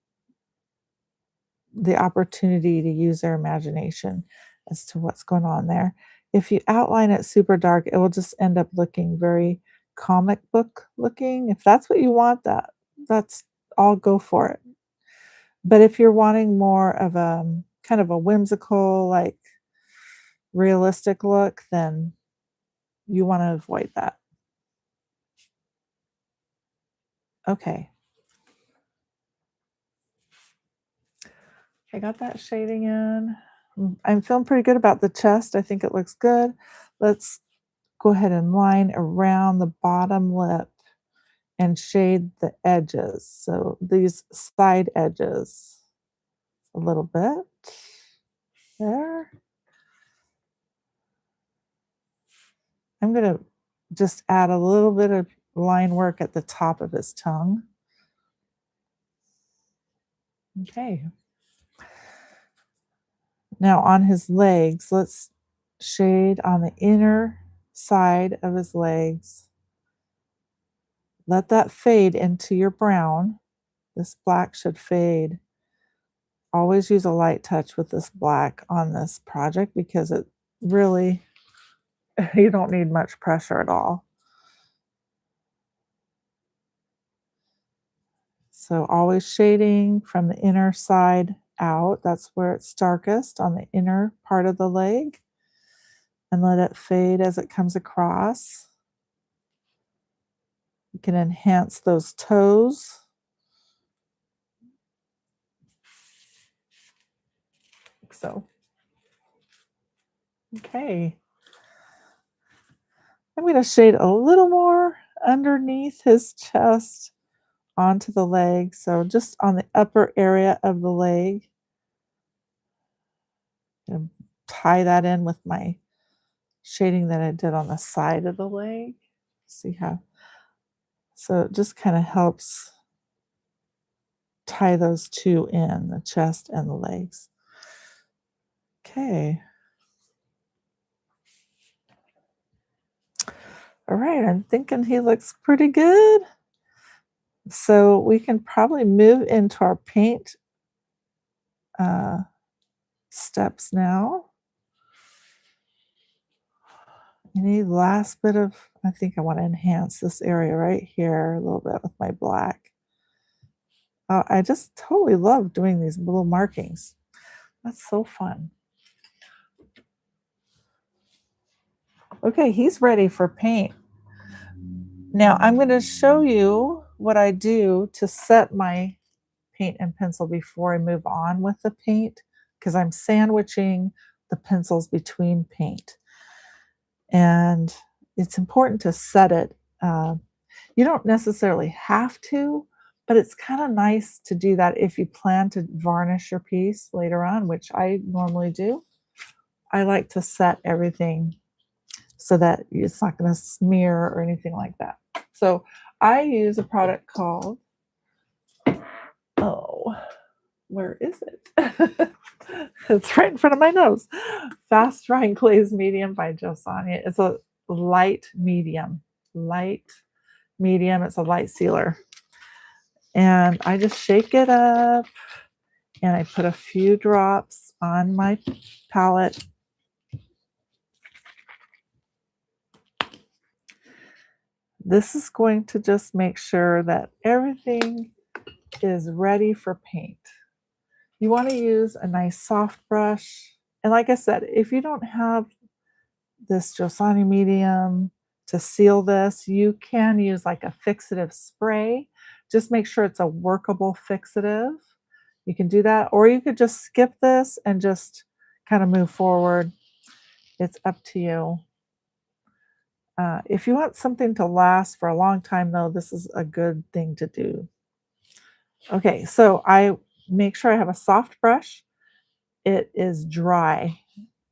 the opportunity to use their imagination. as to what's going on there. If you outline it super dark, it will just end up looking very comic book looking. If that's what you want, that's I'll go for it. But if you're wanting more of a kind of a whimsical, like realistic look, then you want to avoid that. Okay. I got that shading in. I'm feeling pretty good about the chest. I think it looks good. Let's go ahead and line around the bottom lip and shade the edges. So these side edges a little bit there. I'm going to just add a little bit of line work at the top of his tongue. Okay. Now on his legs, let's shade on the inner side of his legs. Let that fade into your brown. This black should fade. Always use a light touch with this black on this project because it really, you don't need much pressure at all. So always shading from the inner side out. That's where it's darkest, on the inner part of the leg. And let it fade as it comes across. You can enhance those toes. Like so. Okay. I'm going to shade a little more underneath his chest onto the leg. So just on the upper area of the leg. And tie that in with my shading that I did on the side of the leg. See how? So it just kind of helps tie those two in, the chest and the legs. Okay. All right, I'm thinking he looks pretty good. So we can probably move into our paint steps now. Any last bit of, I think I want to enhance this area right here a little bit with my black. I just totally love doing these little markings. That's so fun. Okay, he's ready for paint. Now I'm going to show you what I do to set my paint and pencil before I move on with the paint, because I'm sandwiching the pencils between paint. And it's important to set it. You don't necessarily have to, but it's kind of nice to do that if you plan to varnish your piece later on, which I normally do. I like to set everything so that it's not going to smear or anything like that. So I use a product called, oh, where is it? It's right in front of my nose. Fast Drying Glaze Medium by Josania. It's a light medium. It's a light sealer. And I just shake it up and I put a few drops on my palette. This is going to just make sure that everything is ready for paint. You want to use a nice soft brush. And like I said, if you don't have this Josani medium to seal this, you can use like a fixative spray. Just make sure it's a workable fixative. You can do that, or you could just skip this and just kind of move forward. It's up to you. If you want something to last for a long time, though, this is a good thing to do. Okay, so I make sure I have a soft brush. It is dry,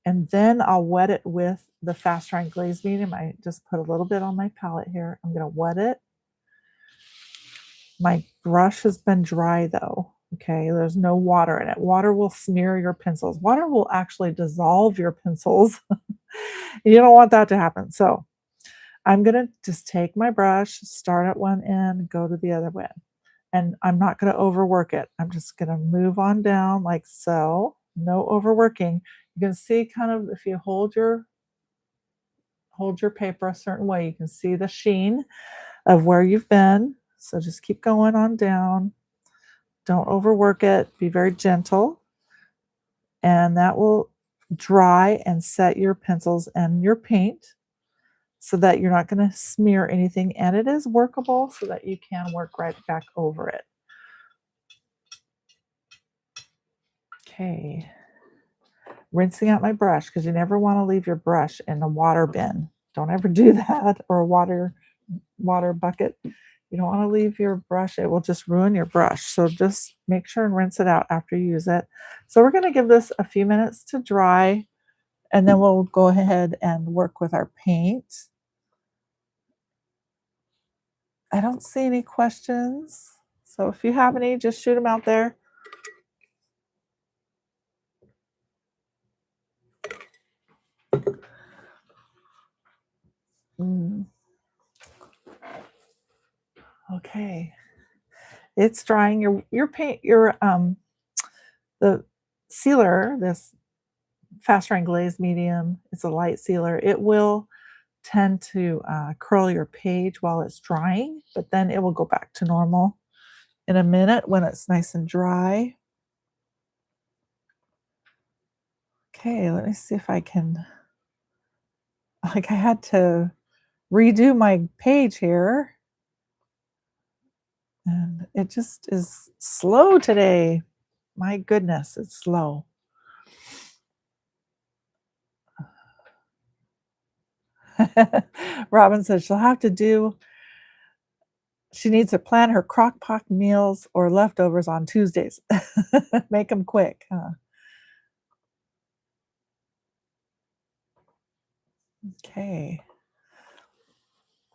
and then I'll wet it with the Fast Drying Glaze Medium. I just put a little bit on my palette here. I'm going to wet it. My brush has been dry, though. Okay, there's no water in it. Water will smear your pencils. Water will actually dissolve your pencils. You don't want that to happen. So I'm going to just take my brush, start at one end, go to the other end. And I'm not going to overwork it. I'm just going to move on down like so. No overworking. You can see kind of if you hold your paper a certain way, you can see the sheen of where you've been. So just keep going on down. Don't overwork it. Be very gentle. And that will dry and set your pencils and your paint so that you're not going to smear anything. And it is workable so that you can work right back over it. Okay. Rinsing out my brush because you never want to leave your brush in the water bin. Don't ever do that, or a water bucket. You don't want to leave your brush. It will just ruin your brush. So just make sure and rinse it out after you use it. So we're going to give this a few minutes to dry, and then we'll go ahead and work with our paint. I don't see any questions. So if you have any, just shoot them out there. Okay. It's drying. Your paint, the sealer, this fast drying glaze medium, it's a light sealer. It will tend to curl your page while it's drying, but then it will go back to normal in a minute when it's nice and dry. Okay, let me see if I can, like I had to redo my page here. And it just is slow today. My goodness, it's slow. Robin says she needs to plan her crock pot meals or leftovers on Tuesdays. Make them quick. Huh? Okay.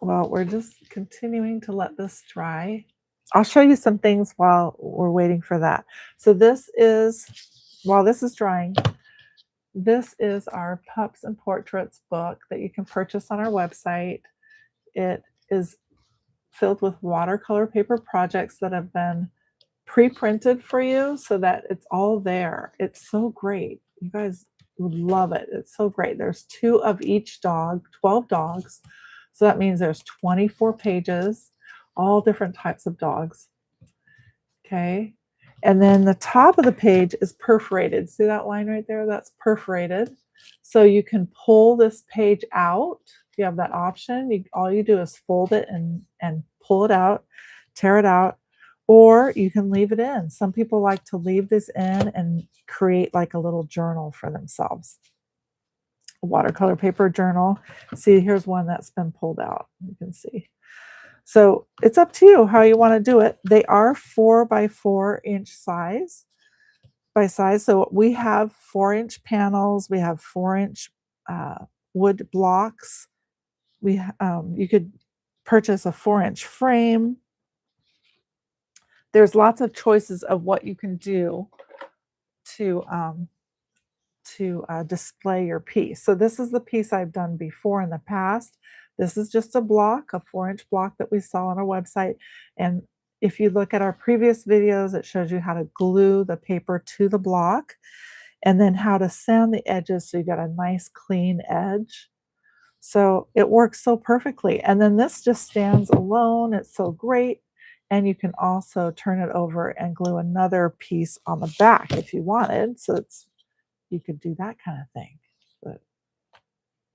Well, we're just continuing to let this dry. I'll show you some things while we're waiting for that. So while this is drying, this is our Pups and Portraits book that you can purchase on our website. It is filled with watercolor paper projects that have been pre-printed for you so that it's all there. It's so great. You guys would love it. It's so great. There's 2 of each dog, 12 dogs. So that means there's 24 pages, all different types of dogs. Okay. And then the top of the page is perforated. See that line right there? That's perforated. So you can pull this page out. You have that option. All you do is fold it and pull it out, tear it out, or you can leave it in. Some people like to leave this in and create like a little journal for themselves. A watercolor paper journal. See, here's one that's been pulled out. You can see. So it's up to you how you want to do it. They are 4 by 4 inch size by size. So we have 4-inch panels. We have 4-inch wood blocks. You could purchase a 4-inch frame. There's lots of choices of what you can do to display your piece. So this is the piece I've done before in the past. This is just a block, a 4-inch block that we saw on our website. And if you look at our previous videos, it shows you how to glue the paper to the block and then how to sand the edges so you got a nice clean edge. So it works so perfectly. And then this just stands alone. It's so great. And you can also turn it over and glue another piece on the back if you wanted. So you could do that kind of thing. But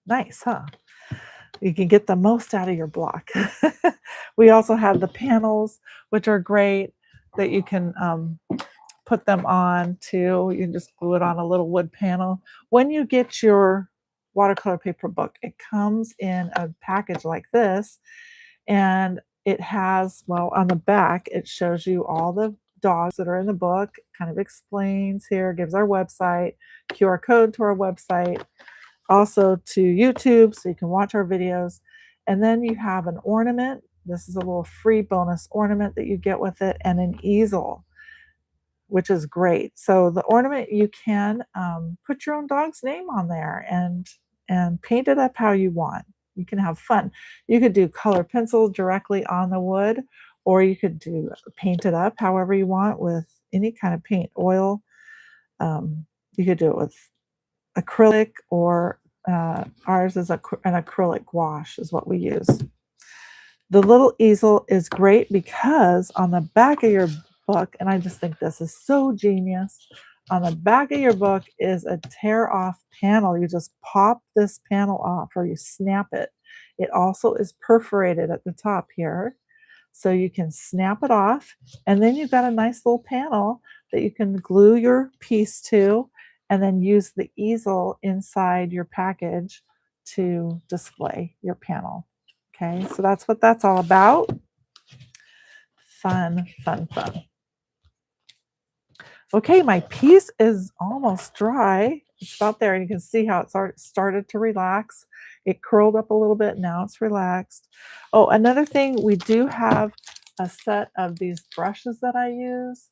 nice, huh? You can get the most out of your block. We also have the panels, which are great, that you can put them on too. You can just glue it on a little wood panel. When you get your watercolor paper book, it comes in a package like this, and it has, well, on the back, it shows you all the dogs that are in the book, kind of explains here, gives our website, QR code to our website, also to YouTube so you can watch our videos. And then you have an ornament. This is a little free bonus ornament that you get with it, and an easel, which is great. So the ornament, you can put your own dog's name on there and paint it up how you want. You can have fun. You could do color pencil directly on the wood, or you could paint it up however you want with any kind of paint, oil. You could do it with acrylic, or ours is an acrylic wash is what we use. The little easel is great because on the back of your book, and I just think this is so genius, on the back of your book is a tear off panel. You just pop this panel off or you snap it. It also is perforated at the top here. So you can snap it off, and then you've got a nice little panel that you can glue your piece to, and then use the easel inside your package to display your panel. Okay, so that's what that's all about. Fun, fun, fun. Okay, my piece is almost dry. It's about there. You can see how it started to relax. It curled up a little bit. Now it's relaxed. Oh, another thing, we do have a set of these brushes that I use,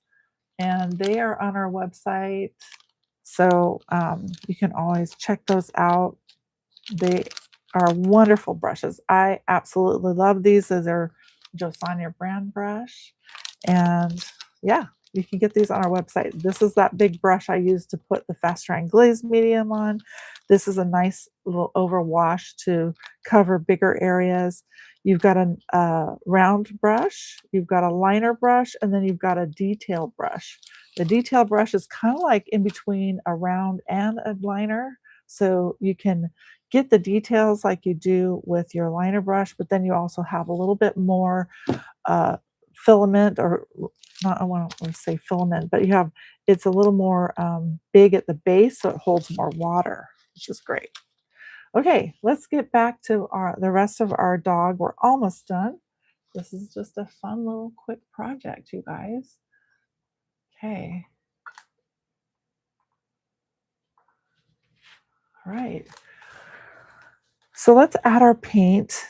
and they are on our website. So you can always check those out. They are wonderful brushes. I absolutely love these. These are Josanya brand brush. And yeah, you can get these on our website. This is that big brush I use to put the fast drying glaze medium on. This is a nice little overwash to cover bigger areas. You've got a round brush, you've got a liner brush, and then you've got a detail brush. The detail brush is kind of like in between a round and a liner. So you can get the details like you do with your liner brush, but then you also have a little bit more filament, or not, I want to say filament, but it's a little more big at the base, so it holds more water, which is great. Okay, let's get back to the rest of our dog. We're almost done. This is just a fun little quick project, you guys. Okay. All right. So let's add our paint.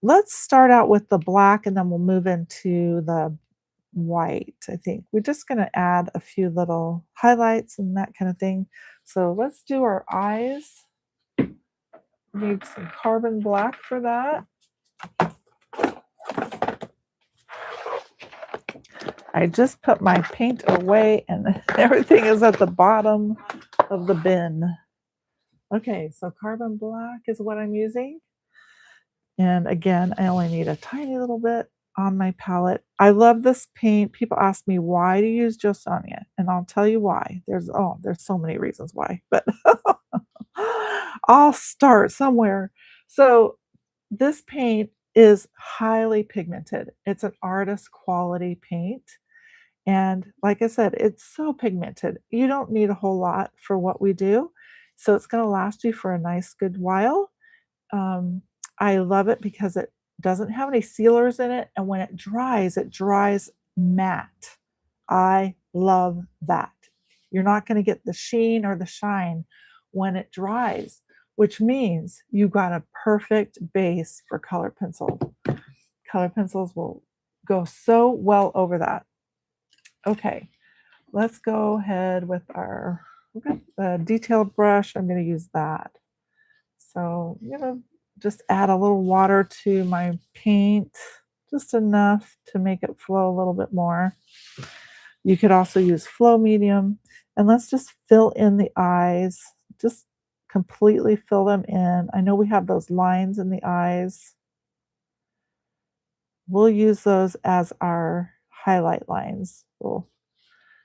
Let's start out with the black and then we'll move into the white. I think we're just going to add a few little highlights and that kind of thing. So let's do our eyes. Need some carbon black for that. I just put my paint away and everything is at the bottom of the bin. Okay, so carbon black is what I'm using. And again, I only need a tiny little bit on my palette. I love this paint. People ask me, why do you use Josanya? And I'll tell you why. There's so many reasons why, but I'll start somewhere. So this paint is highly pigmented. It's an artist quality paint. And like I said, it's so pigmented. You don't need a whole lot for what we do. So it's going to last you for a nice good while. Um, I love it because it doesn't have any sealers in it, and when it dries matte. I love that. You're not going to get the sheen or the shine when it dries, which means you got a perfect base for color pencil. Color pencils will go so well over that. Okay, let's go ahead with our detailed brush. I'm going to use that. So I'm going to just add a little water to my paint, just enough to make it flow a little bit more. You could also use flow medium, and let's just fill in the eyes, just completely fill them in. I know we have those lines in the eyes. We'll use those as our highlight lines. We'll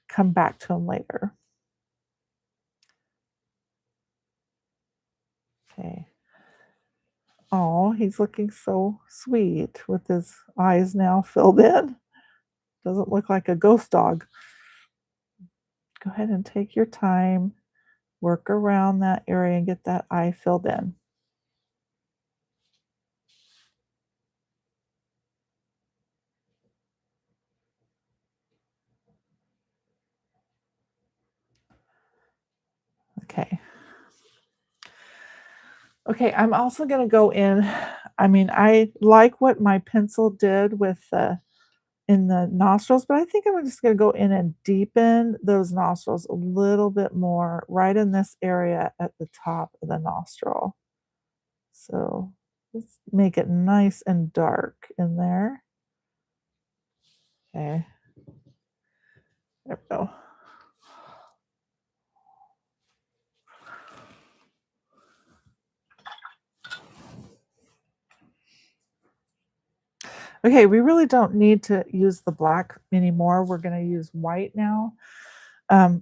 come back to them later. Okay. Oh, he's looking so sweet with his eyes now filled in. Doesn't look like a ghost dog. Go ahead and take your time, work around that area and get that eye filled in. Okay. Okay, I'm also going to go in. I mean, I like what my pencil did with in the nostrils, but I think I'm just going to go in and deepen those nostrils a little bit more right in this area at the top of the nostril. So let's make it nice and dark in there. Okay. There we go. Okay, we really don't need to use the black anymore. We're going to use white now.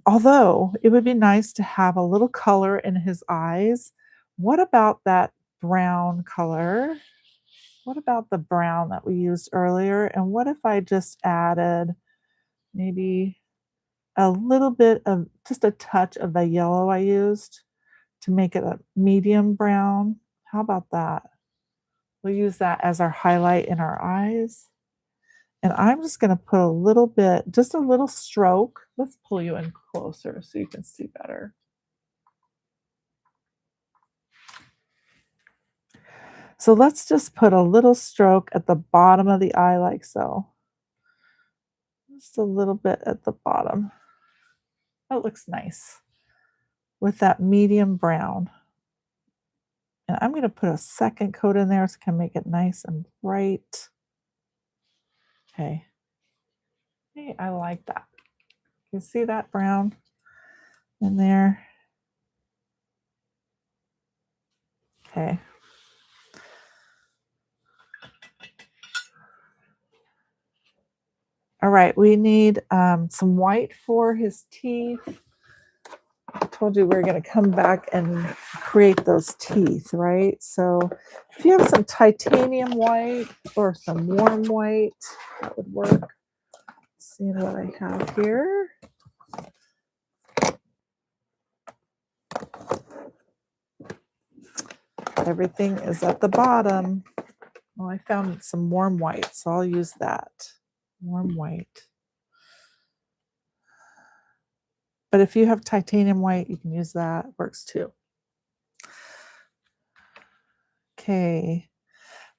Although it would be nice to have a little color in his eyes. What about that brown color? What about the brown that we used earlier? And what if I just added maybe a little bit of just a touch of the yellow I used to make it a medium brown? How about that? We'll use that as our highlight in our eyes. And I'm just going to put a little bit, just a little stroke. Let's pull you in closer so you can see better. So let's just put a little stroke at the bottom of the eye like so. Just a little bit at the bottom. That looks nice with that medium brown. And I'm going to put a second coat in there so I can make it nice and bright. Okay. Hey, I like that. You see that brown in there? Okay. All right, we need some white for his teeth. I told you we are going to come back and create those teeth, right? So if you have some titanium white or some warm white, that would work. See what I have here. Everything is at the bottom. Well, I found some warm white, so I'll use that. Warm white. But if you have titanium white, you can use that. Works too. Okay.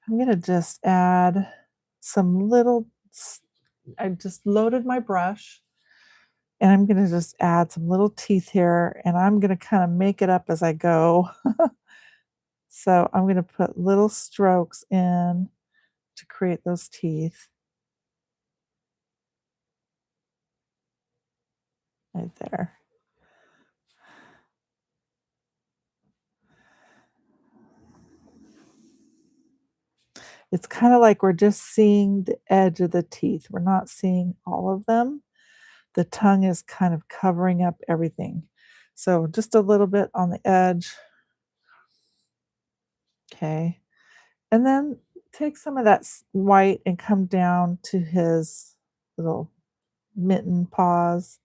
I'm going to just add some little, I just loaded my brush and I'm going to just add some little teeth here and I'm going to kind of make it up as I go. So I'm going to put little strokes in to create those teeth right there. It's kind of like we're just seeing the edge of the teeth. We're not seeing all of them. The tongue is kind of covering up everything. So just a little bit on the edge. Okay. And then take some of that white and come down to his little mitten paws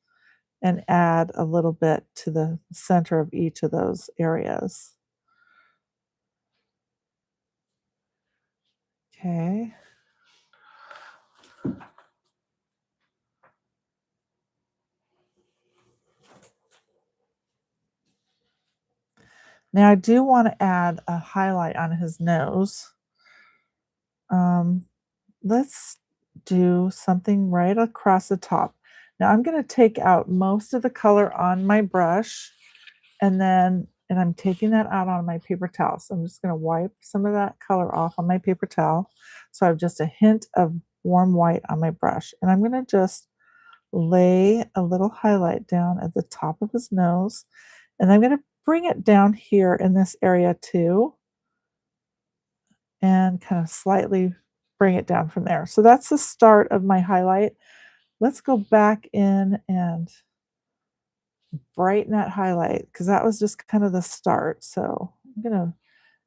and add a little bit to the center of each of those areas. Okay. Now I do want to add a highlight on his nose. Um, let's do something right across the top. Now I'm going to take out most of the color on my brush and I'm taking that out on my paper towel. So I'm just going to wipe some of that color off on my paper towel. So I have just a hint of warm white on my brush. And I'm going to just lay a little highlight down at the top of his nose. And I'm going to bring it down here in this area too. And kind of slightly bring it down from there. So that's the start of my highlight. Let's go back in and brighten that highlight because that was just kind of the start. So I'm going to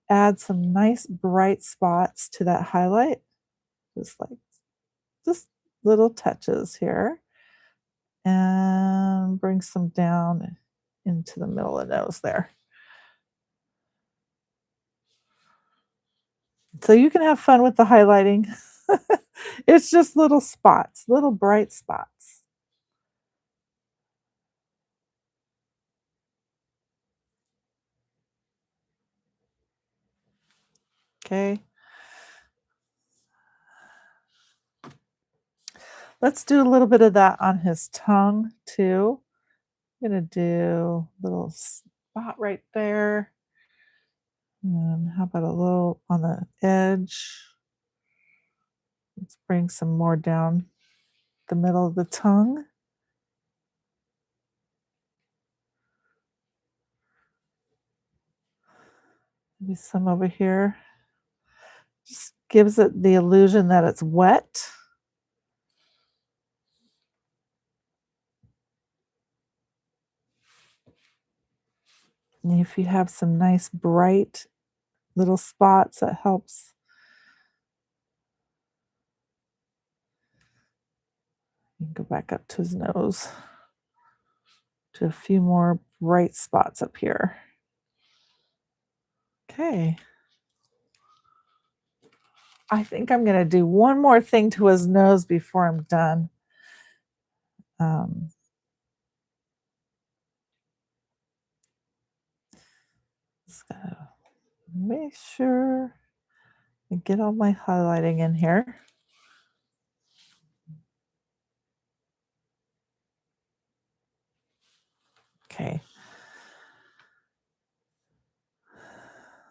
add some nice bright spots to that highlight, just little touches here, and bring some down into the middle of the nose there. So you can have fun with the highlighting. It's just little spots, little bright spots. Okay. Let's do a little bit of that on his tongue too. I'm going to do a little spot right there. And how about a little on the edge? Let's bring some more down the middle of the tongue. Maybe some over here. Just gives it the illusion that it's wet. And if you have some nice bright little spots, that helps. You can go back up to his nose to a few more bright spots up here. Okay. I think I'm going to do one more thing to his nose before I'm done. Just gotta make sure I get all my highlighting in here. Okay.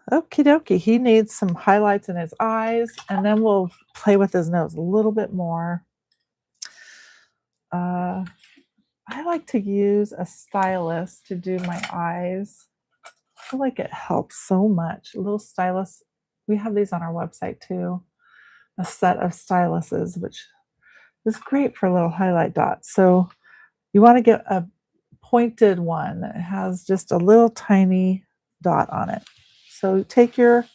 Okie dokie. He needs some highlights in his eyes, and then we'll play with his nose a little bit more. I like to use a stylus to do my eyes. I feel like it helps so much. A little stylus. We have these on our website too. A set of styluses, which is great for little highlight dots. So you want to get a pointed one that has just a little tiny dot on it. So take your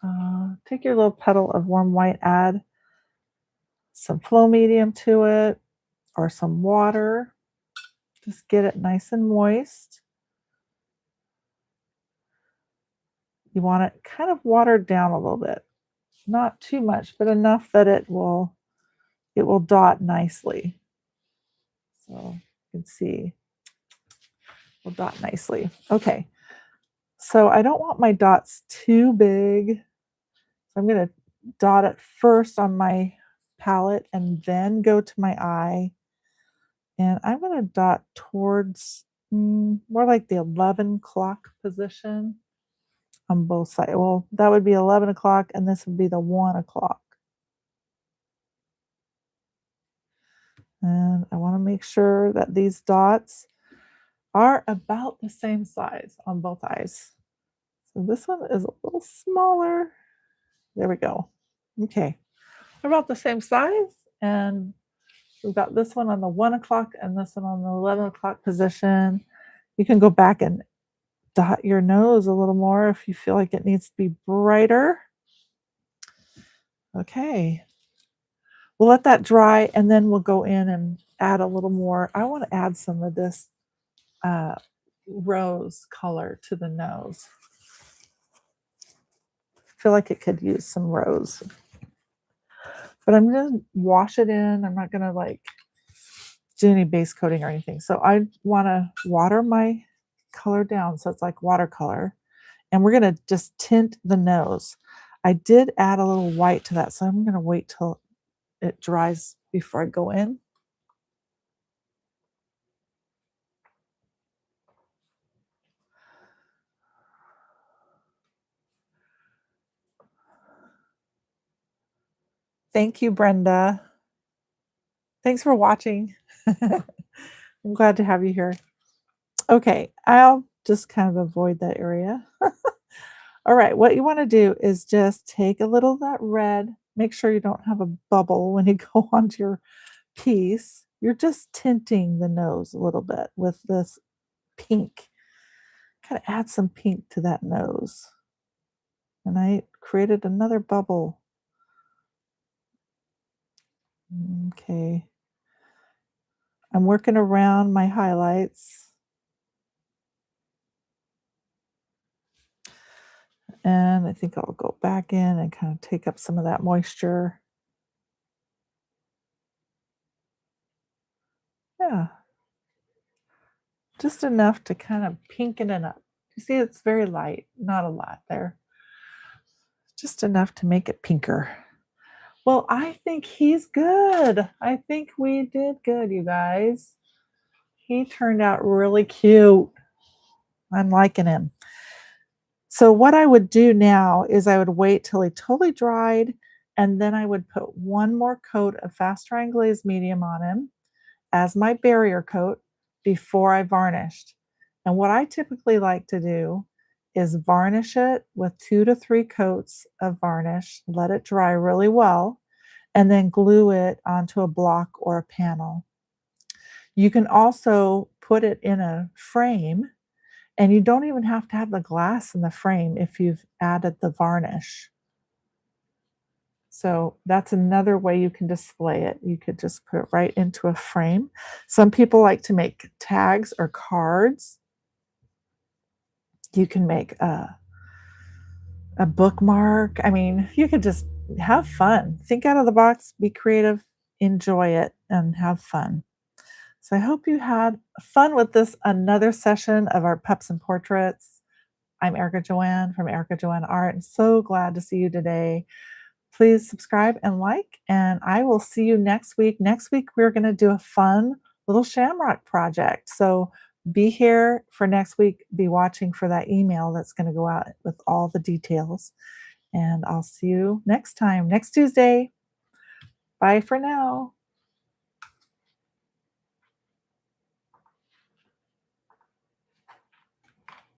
little petal of warm white, add some flow medium to it or some water. Just get it nice and moist. You want it kind of watered down a little bit. Not too much, but enough that it will dot nicely. So you can see will dot nicely. Okay. So I don't want my dots too big. So I'm going to dot it first on my palette and then go to my eye. And I'm going to dot towards more like the 11 o'clock position on both sides. Well, that would be 11 o'clock and this would be the 1 o'clock. And I want to make sure that these dots are about the same size on both eyes. So this one is a little smaller. There we go. Okay. They're about the same size. And we've got this one on the 1 o'clock and this one on the 11 o'clock position. You can go back and dot your nose a little more if you feel like it needs to be brighter. Okay. We'll let that dry and then we'll go in and add a little more. I want to add some of this rose color to the nose. I feel like it could use some rose. But I'm going to wash it in. I'm not going to like do any base coating or anything. So I want to water my color down so it's like watercolor. And we're going to just tint the nose. I did add a little white to that, so I'm going to wait till it dries before I go in. Thank you, Brenda. Thanks for watching. I'm glad to have you here. Okay, I'll just kind of avoid that area. All right, what you want to do is just take a little of that red. Make sure you don't have a bubble when you go onto your piece. You're just tinting the nose a little bit with this pink. Kind of add some pink to that nose. And I created another bubble. Okay. I'm working around my highlights. And I think I'll go back in and kind of take up some of that moisture. Yeah. Just enough to kind of pinken it up. You see, it's very light, not a lot there. Just enough to make it pinker. Well, I think he's good. I think we did good, you guys. He turned out really cute. I'm liking him. So what I would do now is I would wait till he totally dried, and then I would put one more coat of fast drying glaze medium on him as my barrier coat before I varnished. And what I typically like to do is varnish it with 2 to 3 coats of varnish, let it dry really well, and then glue it onto a block or a panel. You can also put it in a frame, and you don't even have to have the glass in the frame if you've added the varnish. So that's another way you can display it. You could just put it right into a frame. Some people like to make tags or cards. You can make a bookmark. I mean, you could just have fun. Think out of the box, be creative, enjoy it, and have fun. So I hope you had fun with this another session of our Pups and Portraits. I'm Erica Joanne from Erica Joanne Art, and so glad to see you today. Please subscribe and like, and I will see you next week. Next week, we're going to do a fun little shamrock project. So be here for next week. Be watching for that email that's going to go out with all the details. And I'll see you next time, next Tuesday. Bye for now.